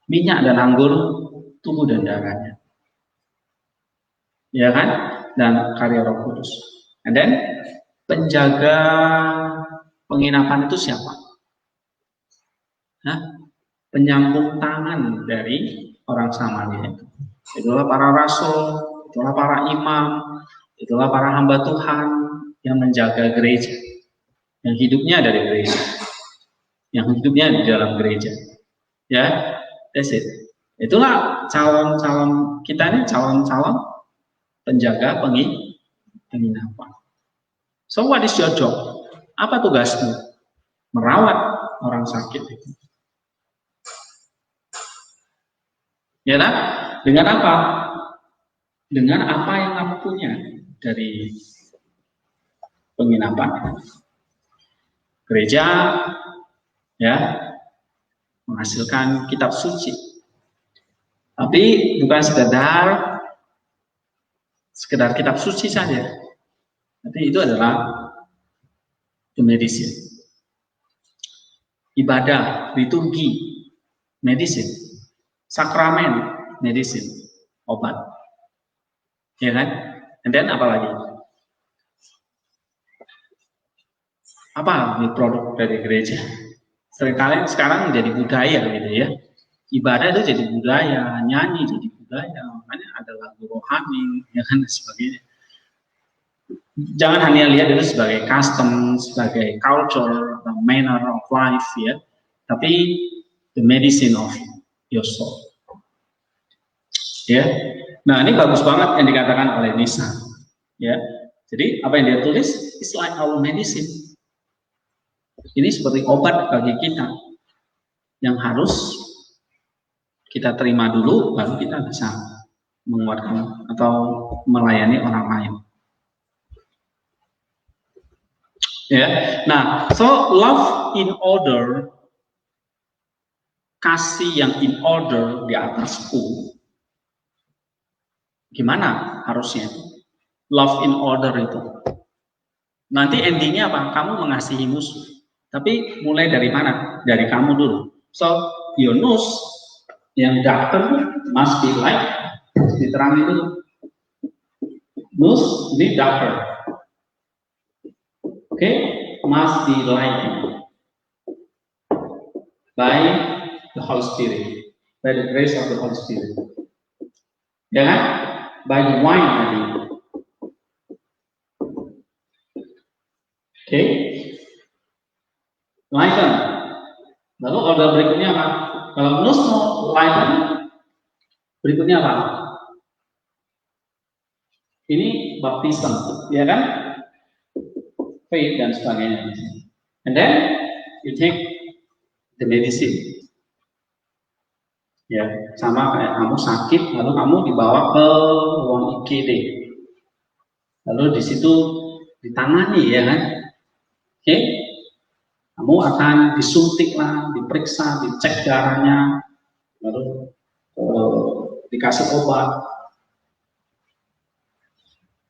Minyak dan anggur, tubuh dan darahnya. Ya kan? Dan karya Roh Kudus. And then penjaga penginapan itu siapa? Penyambung tangan dari orang Samaria itu. Itulah para rasul, itulah para imam, itulah para hamba Tuhan yang menjaga gereja. Yang hidupnya dari gereja. Yang hidupnya di dalam gereja. Ya, that's it. Itulah calon-calon kita ini, calon-calon penjaga penginapan. So what is your job? Apa tugasmu? Merawat orang sakit itu. Ya kan? Dengan apa? Dengan apa yang kamu punya dari penginapan. Gereja ya menghasilkan kitab suci. Tapi bukan sekedar kitab suci saja. Tapi itu adalah the medicine. Ibadah, liturgi, medicine. Sakramen, medicine, obat. Ya kan? And then apa lagi? Apa produk dari gereja? Seringkali sekarang menjadi budaya gitu ya. Ibadah itu jadi budaya, nyanyi jadi budaya, makanya ada lagu rohani, ya kan, dan sebagainya. Jangan hanya lihat itu sebagai custom, sebagai culture, atau manner of life ya, tapi the medicine of your soul. Ya, nah ini bagus banget yang dikatakan oleh Nisa. Ya, jadi apa yang dia tulis, it's like our medicine. Ini seperti obat bagi kita yang harus kita terima dulu, baru kita bisa menguatkan atau melayani orang lain. Ya, nah, so love in order, kasih yang in order di atasku. Gimana harusnya? Love in order itu. Nanti endingnya apa? Kamu mengasihi musuh. Tapi mulai dari mana? Dari kamu dulu. So, your nose yang darker must be light. Diterangi dulu. Nose ini darker. Okay, must be light by the Holy Spirit, by the grace of the Holy Spirit. Ya kan? By the wine tadi. Okay, lighten. Lalu order berikutnya apa? Kalau nose mau lighten, berikutnya apa? Ini baptism, ya kan? Faith dan sebagainya. And then you take the medicine. Ya, sama kayak kamu sakit, lalu kamu dibawa ke ruang IGD. Lalu di situ ditangani, ya kan? Oke, kamu akan disuntik lah, diperiksa, dicek darahnya, lalu dikasih obat.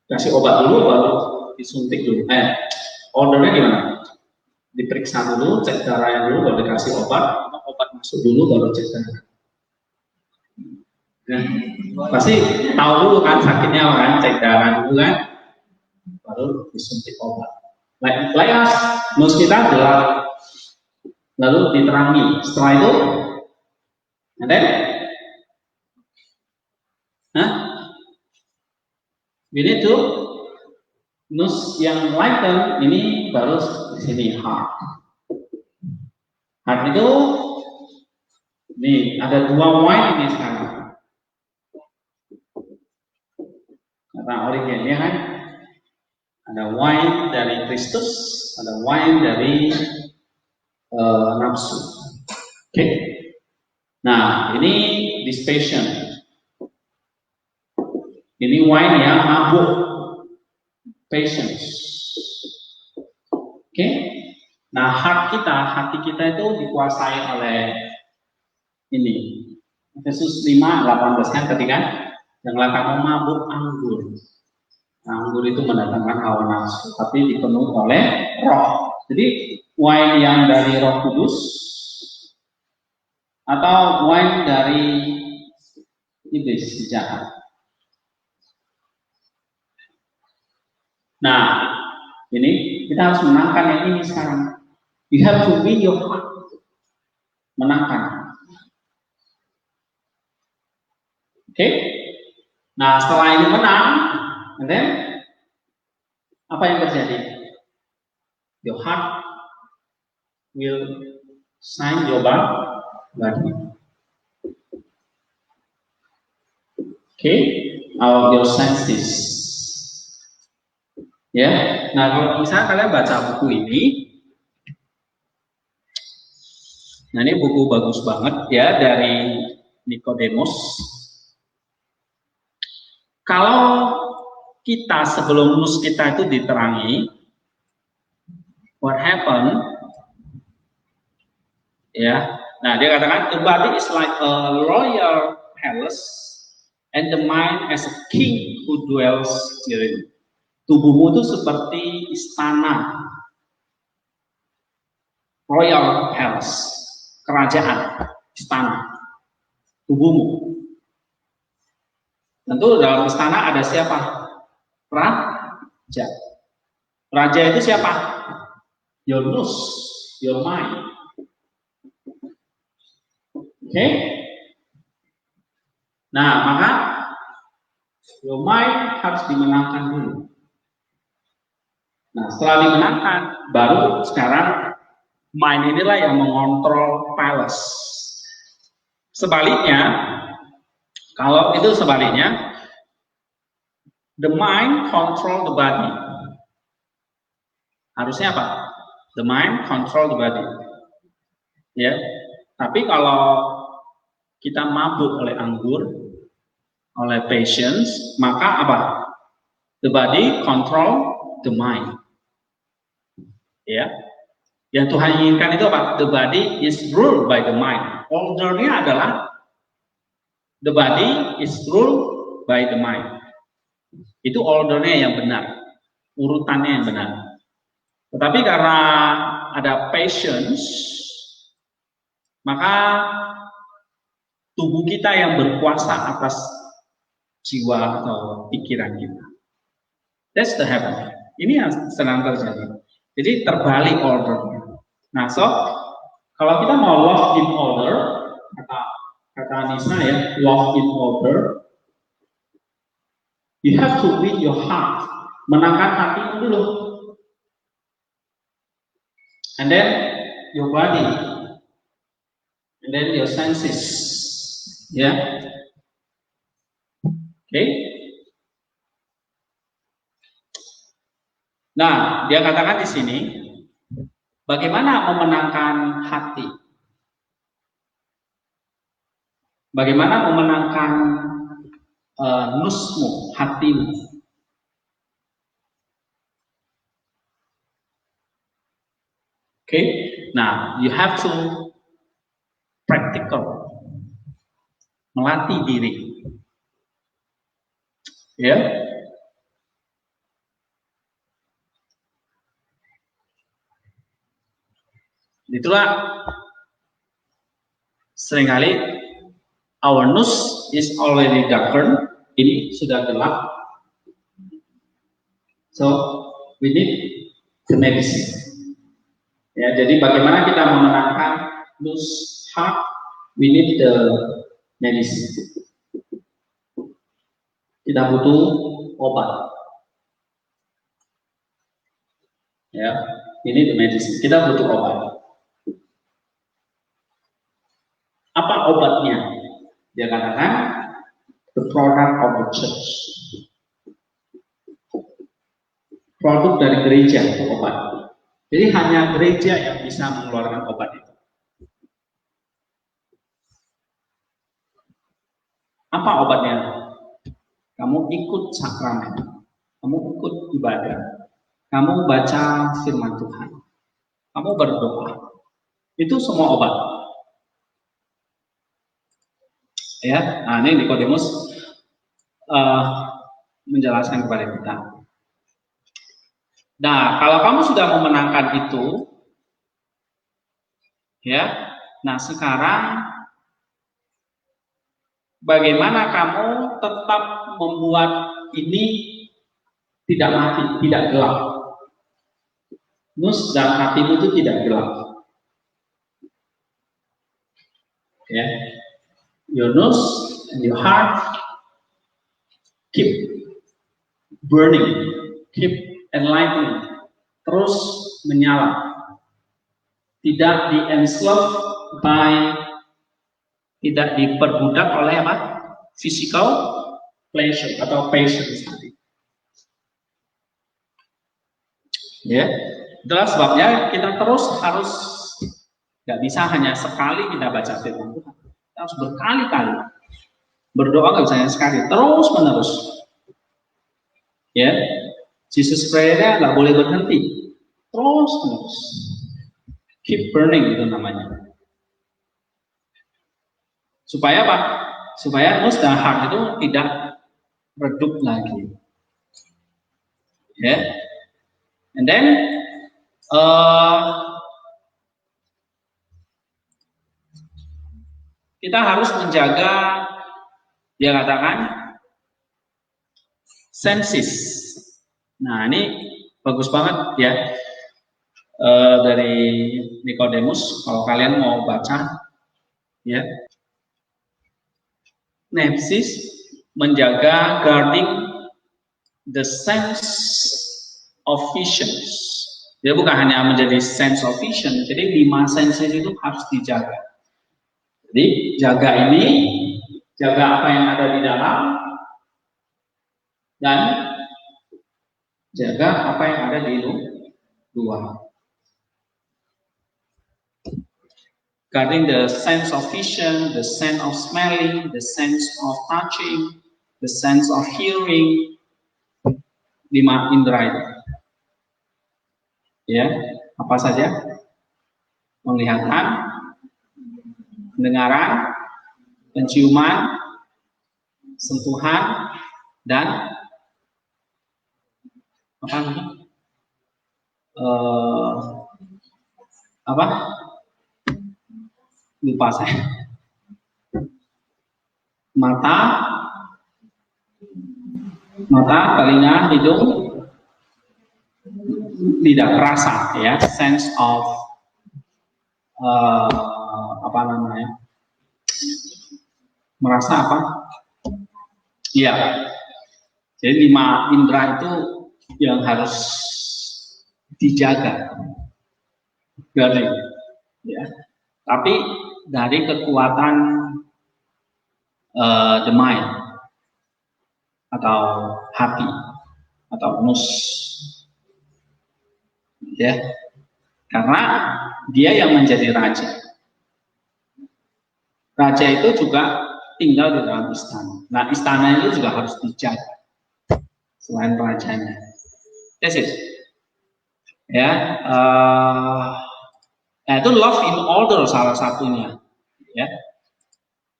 Kasih obat dulu, baru disuntik dulu. Ordernya gimana? Diperiksa dulu, cek darahnya dulu, baru dikasih obat. Obat masuk dulu, baru cek darah. Nah, pasti tahu dulu kan sakitnya kan, cek darah dulu kan, baru disuntik obat. Like us, nus kita gelap, lalu diterangi. Setelah itu, ada? We need to nus yang lighten ini baru di sini heart. Heart itu, nih ada dua wine ini sekarang. Kata originnya kan, ada wine dari Kristus, ada wine dari nafsu. Oke. Nah, ini this patient. Ini wine yang mabuk. Patience. Oke. Nah, hati kita itu dikuasai oleh ini. Efesus 5:18 kan ketika janganlah kamu mabuk anggur. Anggur itu mendatangkan hawa nafsu, tapi dipenuhi oleh roh. Jadi wine yang dari Roh Kudus atau wine dari iblis jahat. Nah, ini kita harus menangkan yang ini sekarang. You have to win your heart. Menangkan. Oke? Nah, setelah ini menang, then apa yang terjadi? Your heart will sign your body. Okay? Your senses. Ya, nah kalau misalnya kalian baca buku ini, nah ini buku bagus banget ya dari Nicodemus. Kalau kita sebelum nus kita itu diterangi, what happened? Ya, nah dia katakan the body is like a royal palace and the mind as a king who dwells therein. Tubuhmu itu seperti istana, royal palace, kerajaan, istana. Tubuhmu. Tentu dalam istana ada siapa? Raja. Raja itu siapa? Your nus, your mind. Oke? Nah, maka your mind harus dimenangkan dulu. Nah, setelah dimenangkan, baru sekarang mind inilah yang mengontrol palace. Sebaliknya, kalau itu sebaliknya, the mind control the body. Harusnya apa? The mind control the body. Ya, tapi kalau kita mabuk oleh anggur, oleh patience, maka apa? The body control the mind. Ya, yang Tuhan inginkan itu apa? The body is ruled by the mind. Ordernya adalah the body is ruled by the mind. Itu ordernya yang benar, urutannya yang benar. Tetapi karena ada patience, maka tubuh kita yang berkuasa atas jiwa atau pikiran kita. That's the happen. Ini yang sedang terjadi. Jadi terbalik ordernya. Nah, so kalau kita mau walk in order, kata Nisa ya, walk in order, you have to win your heart, menangkan hatimu dulu, and then your body, and then your senses, ya, okay. Nah, dia katakan di sini, Bagaimana memenangkan hati? Bagaimana memenangkan nusmu, hatimu? Okay, now you have to practical, melatih diri, ya. Itulah seringkali our nose is already darkened, ini sudah gelap, so we need the medicine. Ya, jadi bagaimana kita memenangkan nose heart? We need the medicine. Kita butuh obat. Ya, ini the medicine. Kita butuh obat. Apa obatnya? Dia katakan the product of the church. Produk dari gereja itu obat. Jadi hanya gereja yang bisa mengeluarkan obat itu. Apa obatnya? Kamu ikut sakramen, kamu ikut ibadah, kamu baca firman Tuhan, kamu berdoa. Itu semua obat. Ya, nah ini Nikodemus menjelaskan kepada kita. Nah, kalau kamu sudah memenangkan itu, ya, nah sekarang bagaimana kamu tetap membuat ini tidak mati, tidak gelap. Nus dan hatimu itu tidak gelap. Ya, your nose and your heart keep burning, keep enlightening, terus menyala. Tidak di-enslave by, tidak diperbudak oleh apa? Physical pleasure atau passion tadi. Ya, itulah sebabnya kita terus harus, nggak bisa hanya sekali kita baca firman Tuhan. Kita harus berkali-kali berdoa, nggak bisa hanya sekali, terus menerus. Ya, Jesus prayer-nya nggak boleh berhenti, terus menerus. Keep burning itu namanya. Supaya apa? Supaya nose dan heart itu tidak redup lagi. Ya. And then kita harus menjaga, dia katakan, senses. Nah ini bagus banget ya, dari Nikodemus. Kalau kalian mau baca, ya, Nepsis menjaga, guarding the sense of visions. Dia bukan hanya menjadi sense of vision, jadi 5 senses itu harus dijaga. Jadi jaga ini, jaga apa yang ada di dalam, dan jaga apa yang ada di luar. Guarding the sense of vision, the sense of smelling, the sense of touching, the sense of hearing, 5 indera itu. Ya, apa saja? Penglihatan, pendengaran, penciuman, sentuhan, dan apa? Lupa saya. Mata, telinga, hidung, lidah, rasa, ya, sense of apa namanya? Merasa apa? Iya. Jadi 5 indera itu yang harus dijaga. Guarding, ya. Tapi dari kekuatan the mind atau hati atau nus, ya. Karena dia yang menjadi raja. Raja itu juga tinggal di dalam istana. Nah, istana itu juga harus dijaga selain rajanya. That's it. Ya, itu love in order salah satunya. Ya,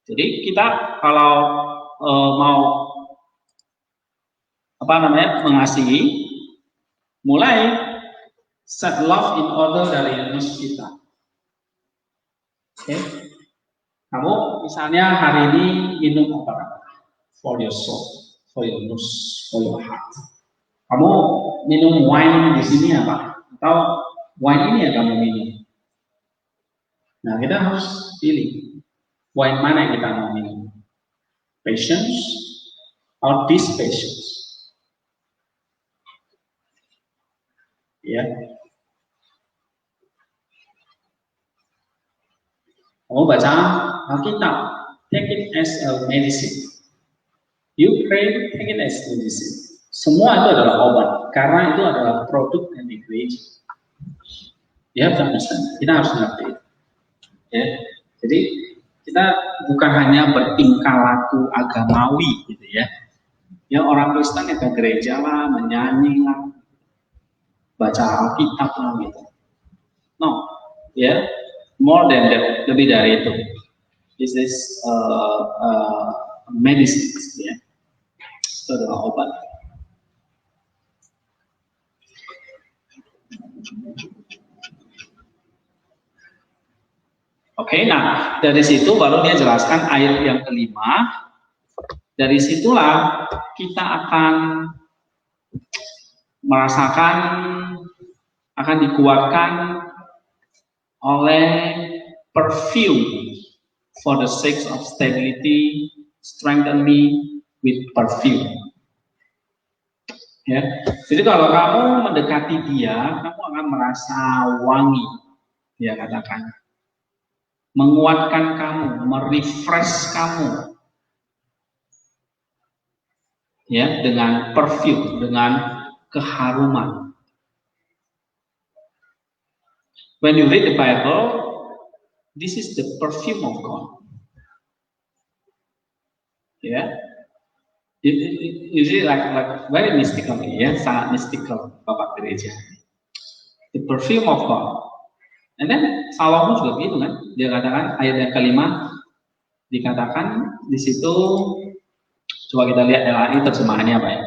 jadi kita kalau mau mengasihi, mulai set love in order dari nus kita. Oke, kamu misalnya hari ini minum apa? For your soul, for your nus, for your heart. Kamu minum wine di sini apa? Atau wine ini yang kamu minum? Nah, kita harus pilih wine mana yang kita mau minum. Patience or dispatience. Ya. Kamu baca Alkitab, take it as a medicine. You pray, take it as medicine. Semua itu adalah obat, karena itu adalah produk yang dikreasi. Ya, kita harus ngerti. Ya, jadi kita bukan hanya bertingkah laku agamawi, gitu ya. Ya, orang Kristen itu gereja lah, menyanyi lah, baca Alkitab lah, gitu. No, ya, more than that, lebih dari itu. This is medicine, ya. Itu adalah obat. Oke, nah dari situ baru dia jelaskan ayat yang kelima. Dari situlah kita akan merasakan, akan dikuatkan oleh perfume for the sake of stability, strengthen me with perfume. Ya, jadi kalau kamu mendekati dia, kamu akan merasa wangi, dia katakan. Menguatkan kamu, merefresh kamu, ya, dengan perfume, dengan keharuman. When you read the Bible, this is the perfume of God. Ya, you see like very mystical, ya, sangat mystical Bapak Gereja. The perfume of God. And then Salomo juga begitu kan, dia katakan ayat yang kelima dikatakan di situ. Coba kita lihat LAI terjemahannya apa ya?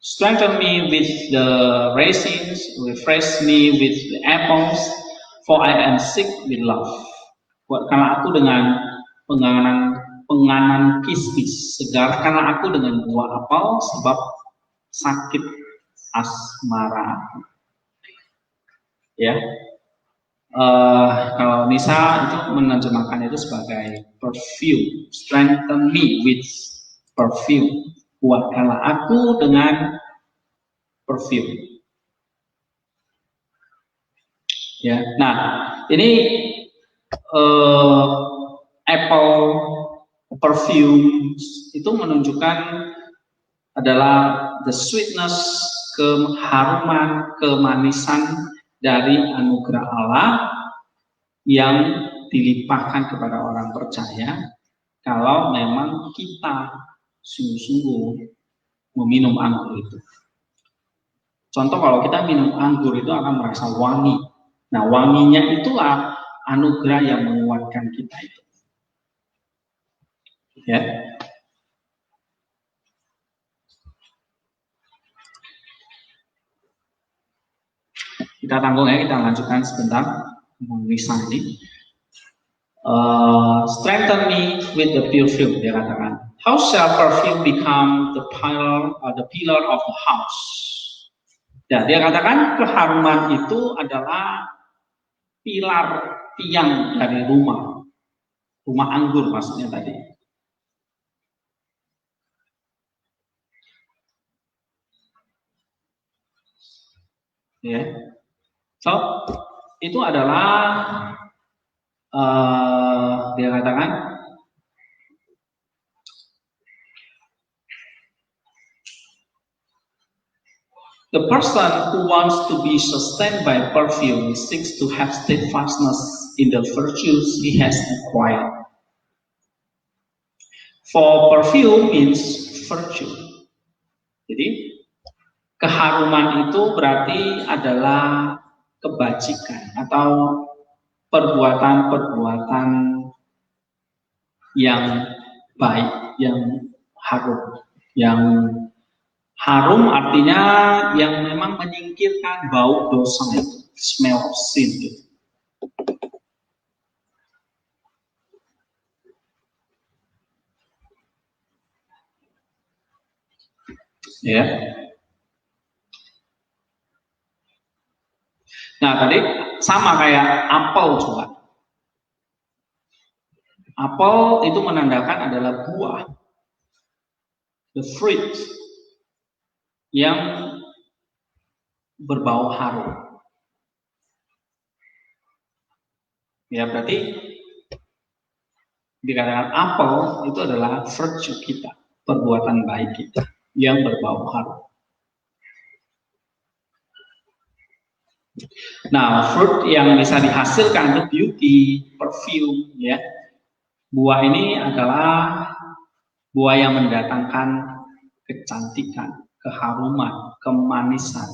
Strengthen me with the raisins, refresh me with the apples, for I am sick with love. Buatkanlah aku dengan penganan kismis, segarkanlah aku dengan buah apel, sebab sakit asmara. Ya, kalau Nisa itu menerjemahkan itu sebagai perfume. Strengthen me with perfume. Buatkanlah aku dengan perfume. Ya, nah ini apple perfume itu menunjukkan adalah the sweetness, keharuman, kemanisan dari anugerah Allah yang dilimpahkan kepada orang percaya kalau memang kita sungguh-sungguh meminum anggur itu. Contoh, kalau kita minum anggur itu akan merasa wangi. Nah, wanginya itulah anugerah yang menguatkan kita itu. Ya. Kita tanggung ya, kita lanjutkan sebentar Nisa ini. Strengthen me with the perfume, dia katakan. How shall perfume become the pillar of the house? Ya, dia katakan keharuman itu adalah pilar tiang dari rumah anggur maksudnya tadi. Ya, so itu adalah dia katakan The person who wants to be sustained by perfume seeks to have steadfastness in the virtues he has acquired. For perfume means virtue. Jadi keharuman itu berarti adalah kebajikan atau perbuatan-perbuatan yang baik, yang harum. Yang harum artinya yang memang menyingkirkan bau dosa itu, smell of sin gitu. Ya. Nah, tadi sama kayak apel juga. Apel itu menandakan adalah buah, the fruit yang berbau harum. Ya, berarti dikatakan apel itu adalah virtue kita, perbuatan baik kita yang berbau harum. Nah, fruit yang bisa dihasilkan itu beauty, perfume, ya. Buah ini adalah buah yang mendatangkan kecantikan, keharuman, kemanisan,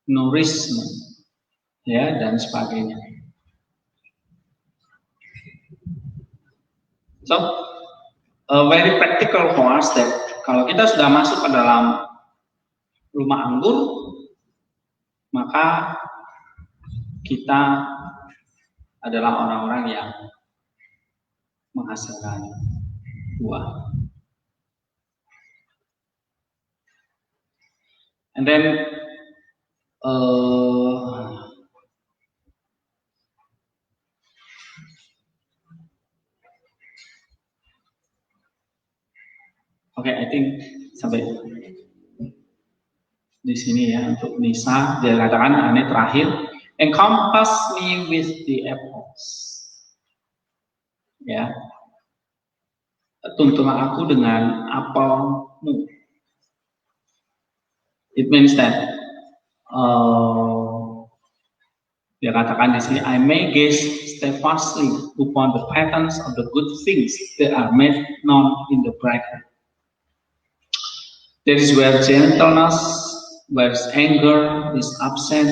nourishment, ya, dan sebagainya. So, a very practical for us that kalau kita sudah masuk ke dalam rumah anggur, maka kita adalah orang-orang yang menghasilkan buah. And then Oke, I think sampai di sini ya untuk Nisa. Dia katakan ini terakhir, encompass me with the apples. Ya, tuntunlah aku dengan apelmu. It means that dia katakan di sini, I may gaze steadfastly upon the patterns of the good things that are made known in the bridegroom. That is where gentleness, where anger is absent,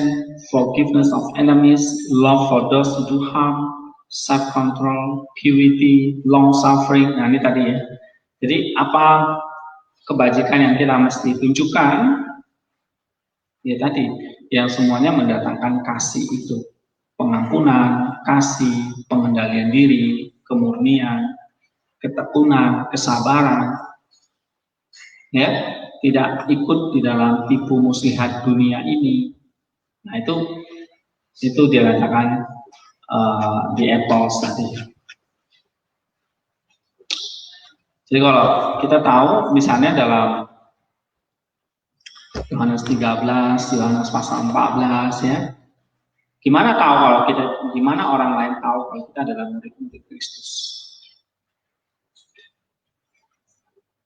forgiveness of enemies, love for those who do harm, self-control, purity, long-suffering. Nah, ini tadi ya. Jadi apa kebajikan yang kita mesti tunjukkan? Ya tadi, yang semuanya mendatangkan kasih itu. Pengampunan, kasih, pengendalian diri, kemurnian, ketekunan, kesabaran. Ya, tidak ikut di dalam tipu muslihat dunia ini. Nah, itu dia katakan di apples tadi. Jadi kalau kita tahu misalnya dalam Yohanes 13, Yohanes pasal 14 ya. Gimana tahu kalau kita, gimana orang lain tahu kalau kita adalah murid-murid Kristus?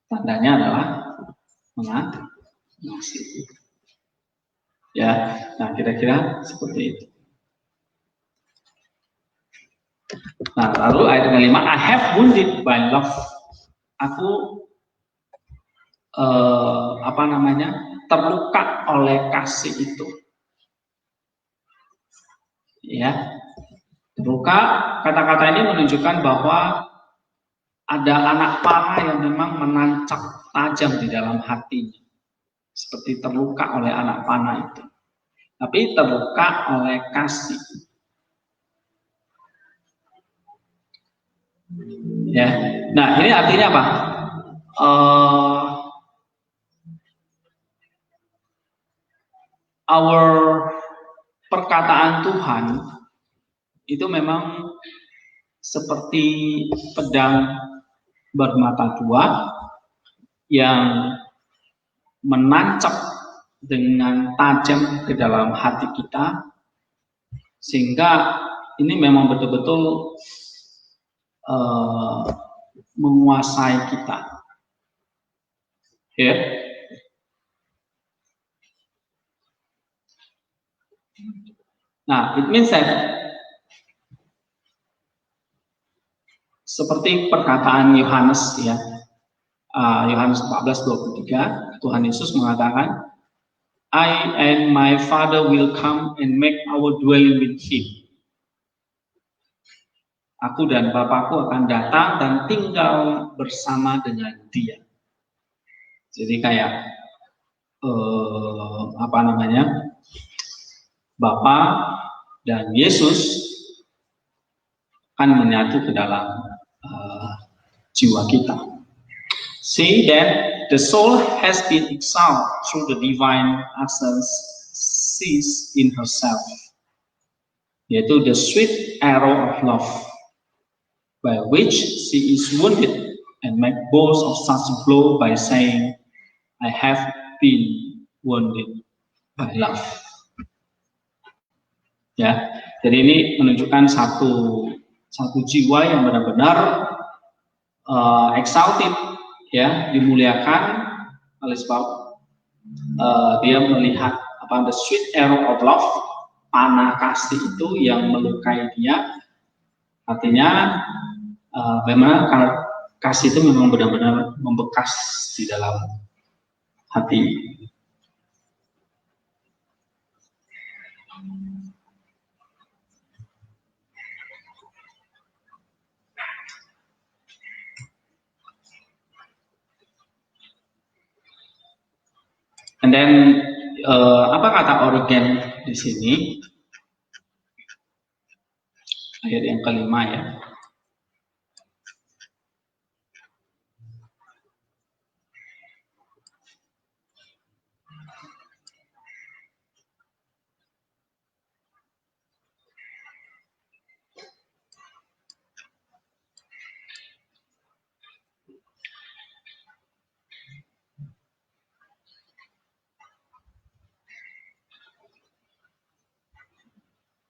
Tandanya adalah mengasihi. Ya, nah kira-kira seperti itu. Nah, lalu ayat yang kelima, I have wounded by love. Aku terluka oleh kasih itu. Ya, terluka. Kata-kata ini menunjukkan bahwa ada anak panah yang memang menancap tajam di dalam hatinya. Seperti terluka oleh anak panah itu. Tapi terluka oleh kasih. Ya, nah ini artinya apa? Our perkataan Tuhan itu memang seperti pedang bermata dua yang menancap dengan tajam ke dalam hati kita, sehingga ini memang betul-betul menguasai kita. Ya. Nah, it means that seperti perkataan Yohanes ya, Yohanes 14:23, Tuhan Yesus mengatakan, I and my Father will come and make our dwelling with him. Aku dan Bapakku akan datang dan tinggal bersama dengan dia. Jadi kayak Bapa dan Yesus akan menyatu ke dalam jiwa kita. See that the soul has been exalted through the divine essence sees in herself, yaitu the sweet arrow of love, by which she is wounded and make boast of such a blow by saying, I have been wounded by love. Ya, jadi ini menunjukkan satu jiwa yang benar-benar exalted, ya, dimuliakan oleh sebab dia melihat the sweet arrow of love, panah kasih itu yang melukai dia. Artinya memang kasih itu memang benar-benar membekas di dalam hati. And then apa kata Origen di sini? Ayat yang kelima ya.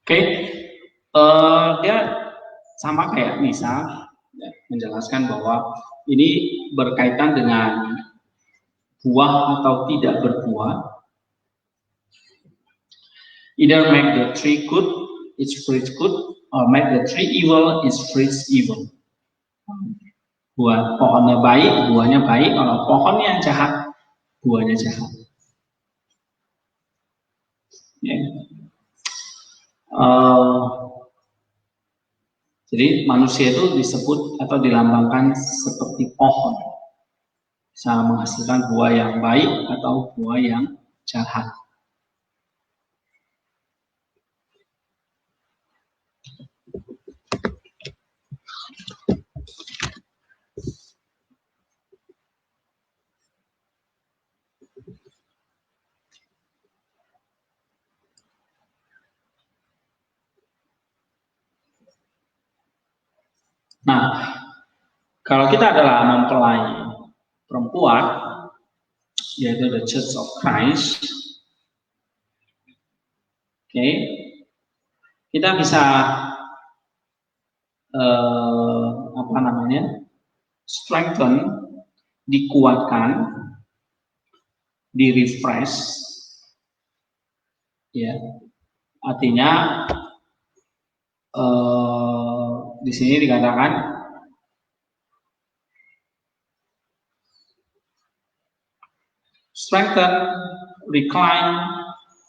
Oke, dia sama kayak Nisa ya, menjelaskan bahwa ini berkaitan dengan buah atau tidak berbuah. Either make the tree good, its fruit good, or make the tree evil, its fruit evil. Buah pohonnya baik, buahnya baik. Kalau pohonnya jahat, buahnya jahat. Yeah. Jadi manusia itu disebut atau dilambangkan seperti pohon, bisa menghasilkan buah yang baik atau buah yang jahat. Nah, kalau kita adalah mempelai perempuan, yaitu the Church of Christ, oke, kita bisa strengthen, dikuatkan, di refresh, ya, artinya di sini dikatakan strengthen, recline,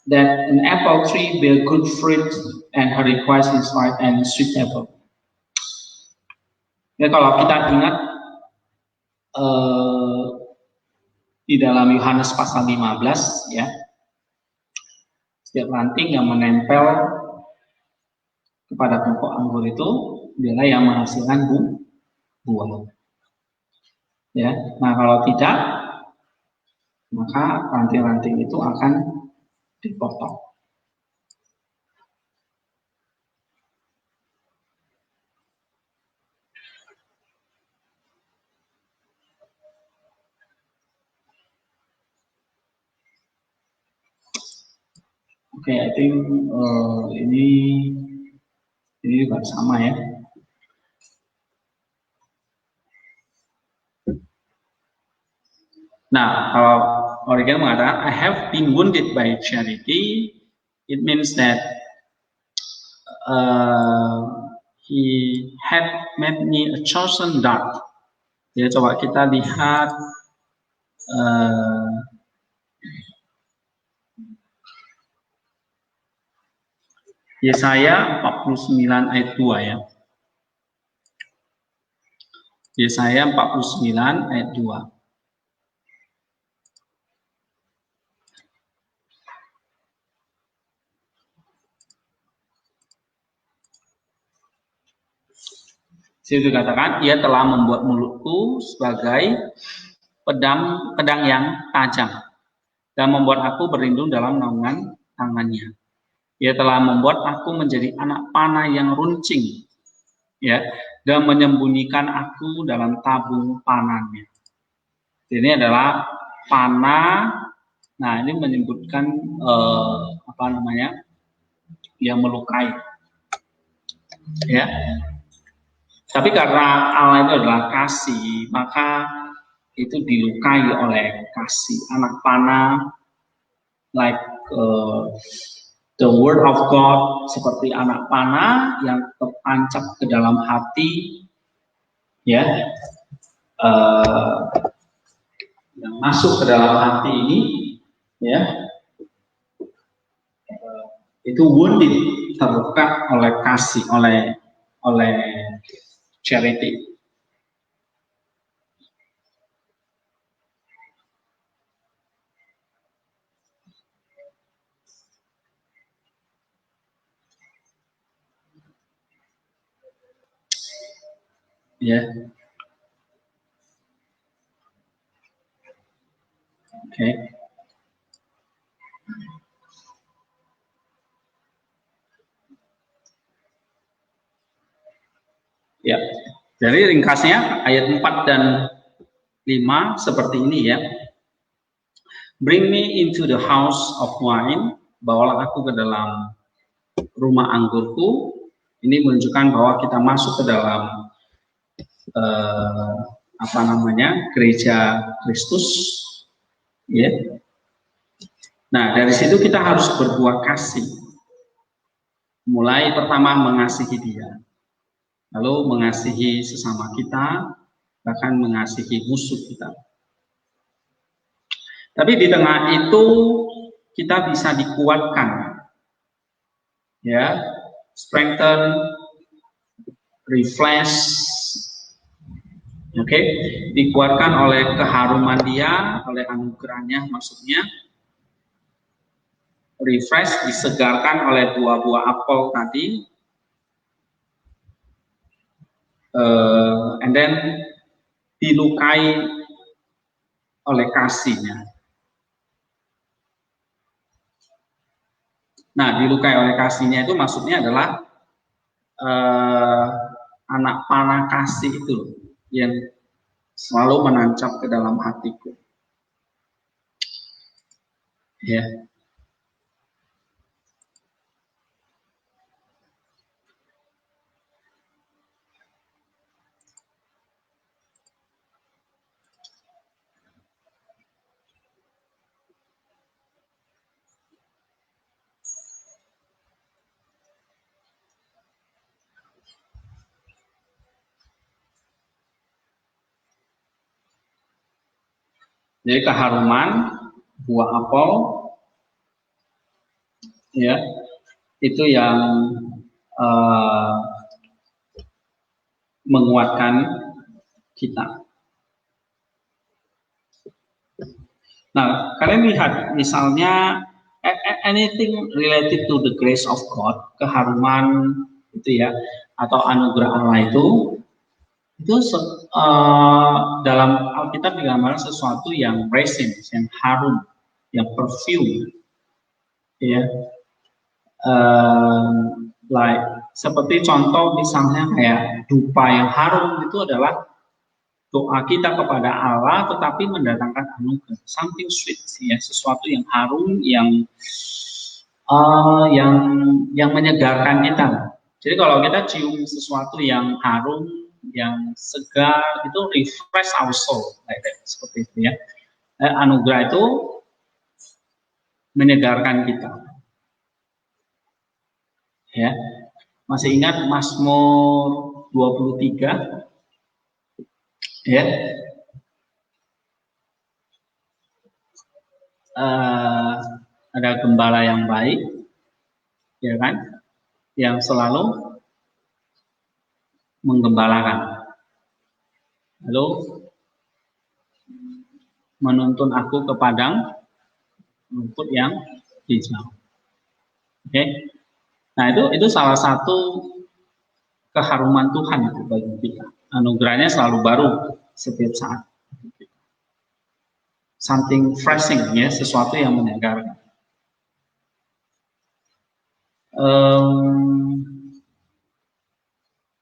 that an apple tree bear good fruit and her request is right and sweet apple. Ya, kalau kita ingat di dalam Yohanes pasal 15 ya, setiap ranting yang menempel kepada pokok anggur itu dialah yang menghasilkan buah. Ya, nah kalau tidak, maka ranting-ranting itu akan dipotong. Oke, I think ini juga sama ya. Nah, kalau Origen mengatakan I have been wounded by charity, it means that he had made me a chosen dart. Ya, coba kita lihat Yesaya 49 ayat 2 ya. Yesaya 49 ayat 2. Situ dikatakan, ia telah membuat mulutku sebagai pedang yang tajam dan membuat aku berlindung dalam naungan tangannya. Ia telah membuat aku menjadi anak panah yang runcing, ya, dan menyembunyikan aku dalam tabung panahnya. Ini adalah panah. Nah, ini menyebutkan yang melukai, ya. Tapi karena Allah itu adalah kasih, maka itu dilukai oleh kasih. Anak panah, like the word of God, seperti anak panah yang tertancap ke dalam hati, ya, yang masuk ke dalam hati ini, ya, itu wounded, terluka oleh kasih, oleh charity. Ya, oke. Ya, jadi ringkasnya ayat 4 dan 5 seperti ini ya. Bring me into the house of wine, bawalah aku ke dalam rumah anggurku. Ini menunjukkan bahwa kita masuk ke dalam gereja Kristus, ya. Nah, dari situ kita harus berbuat kasih. Mulai pertama mengasihi Dia, lalu mengasihi sesama kita, bahkan mengasihi musuh kita. Tapi di tengah itu kita bisa dikuatkan, ya, strengthen, refresh, oke, dikuatkan oleh keharuman Dia, oleh anugerahnya, maksudnya refresh, disegarkan oleh buah-buah apel tadi, and then dilukai oleh kasihnya. Nah, dilukai oleh kasihnya itu maksudnya adalah anak panah kasih itu yang selalu menancap ke dalam hatiku. Ya. Jadi keharuman buah apel, ya, itu yang menguatkan kita. Nah, kalian lihat misalnya anything related to the grace of God, keharuman itu ya, atau anugerah Allah itu dalam Alkitab digambarkan sesuatu yang resin, yang harum, yang perfume, ya, like seperti contoh misalnya kayak dupa yang harum itu adalah doa kita kepada Allah, tetapi mendatangkan anugerah, something sweet, ya, sesuatu yang harum, yang menyegarkan kita. Jadi kalau kita cium sesuatu yang harum, yang segar, itu refresh our soul, like that, seperti itu ya. Anugerah itu menyegarkan kita, ya. Masih ingat Mazmur 23? Ya. Ada gembala yang baik, ya kan? Yang selalu menggembalakan. Lalu menuntun aku ke padang rumput yang hijau. Oke. Nah, itu salah satu keharuman Tuhan itu bagi kita. Anugerahnya selalu baru setiap saat. Something refreshing, ya, sesuatu yang menyegarkan.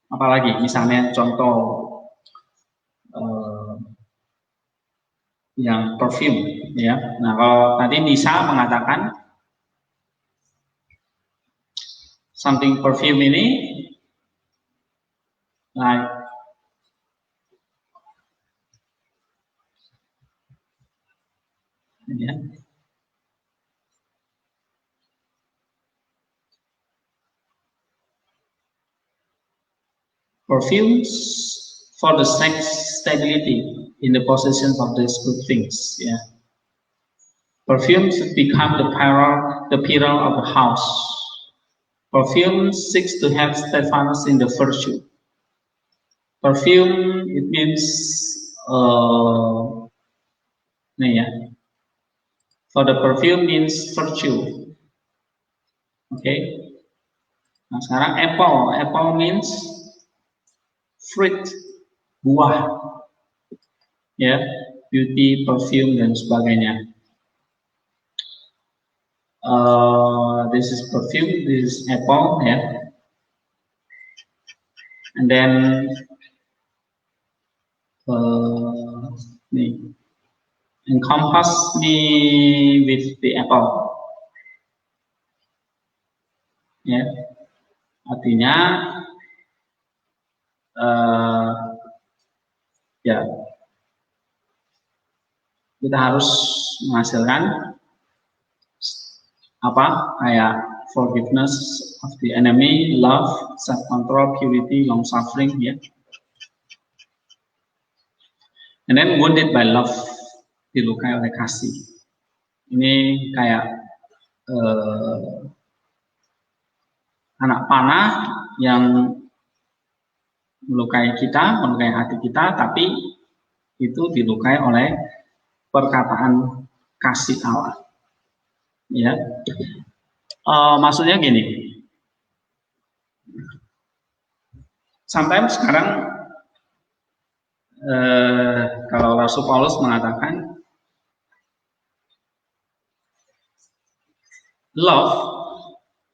Apalagi misalnya contoh yang perfume, ya. Nah, kalau tadi Nisa mengatakan something perfume ini, nah, ya. Perfumes for the stability in the possession of these good things. Yeah. Perfume should become the pillar of the house. Perfume seeks to have steadfastness in the virtue. Perfume, it means for the perfume means virtue. Okay. Nah, sekarang apple means fruit, buah, ya, beauty, perfume dan sebagainya. This is perfume, this is apple, ya. And then encompass me with the apple, ya. Artinya ya, kita harus menghasilkan kayak forgiveness of the enemy, love, self-control, purity, long-suffering, ya. And then wounded by love, dilukai oleh kasih. Ini kayak anak panah yang melukai kita, melukai hati kita, tapi itu dilukai oleh perkataan kasih Allah. Ya, maksudnya gini. Sometimes sekarang kalau Rasul Paulus mengatakan love,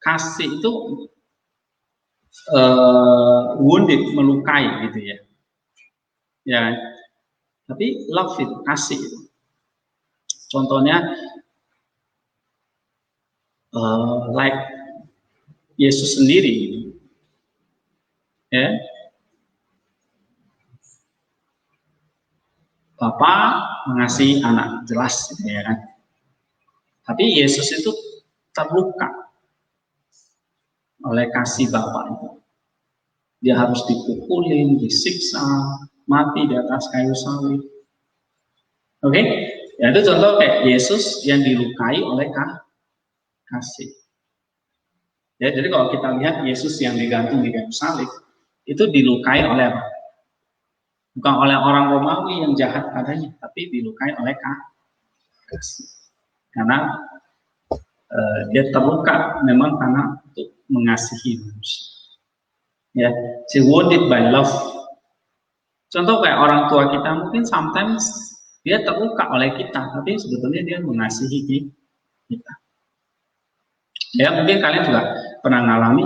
kasih itu wounded, melukai gitu ya. Ya, tapi love itu kasih. Contohnya like Yesus sendiri, ya. Bapa mengasihi anak, jelas gitu ya kan. Tapi Yesus itu terluka oleh kasih Bapa itu. Dia harus dipukulin, disiksa, mati di atas kayu salib. Oke, ya itu contoh kayak Yesus yang dilukai oleh kasih. Ya, jadi kalau kita lihat Yesus yang digantung di kayu salib, itu dilukai oleh apa? Bukan oleh orang Romawi yang jahat padanya, tapi dilukai oleh kasih. Karena dia terluka memang karena untuk mengasihi manusia. Ya, she wounded by love. Contoh kayak orang tua kita, mungkin sometimes dia terluka oleh kita, tapi sebetulnya dia mengasihi kita. Ya, mungkin kalian juga pernah mengalami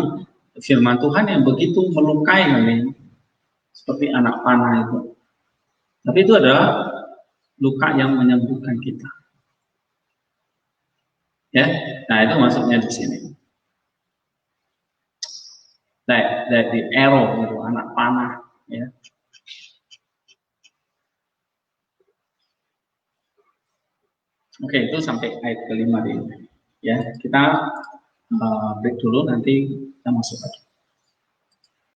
firman Tuhan yang begitu melukai kalian, seperti anak panah itu. Tapi itu adalah luka yang menyembuhkan kita. Ya, nah itu maksudnya di sini. Dari arrow itu anak panah, ya. Oke, itu sampai ayat kelima ini. Ya, kita break dulu, nanti kita masuk lagi.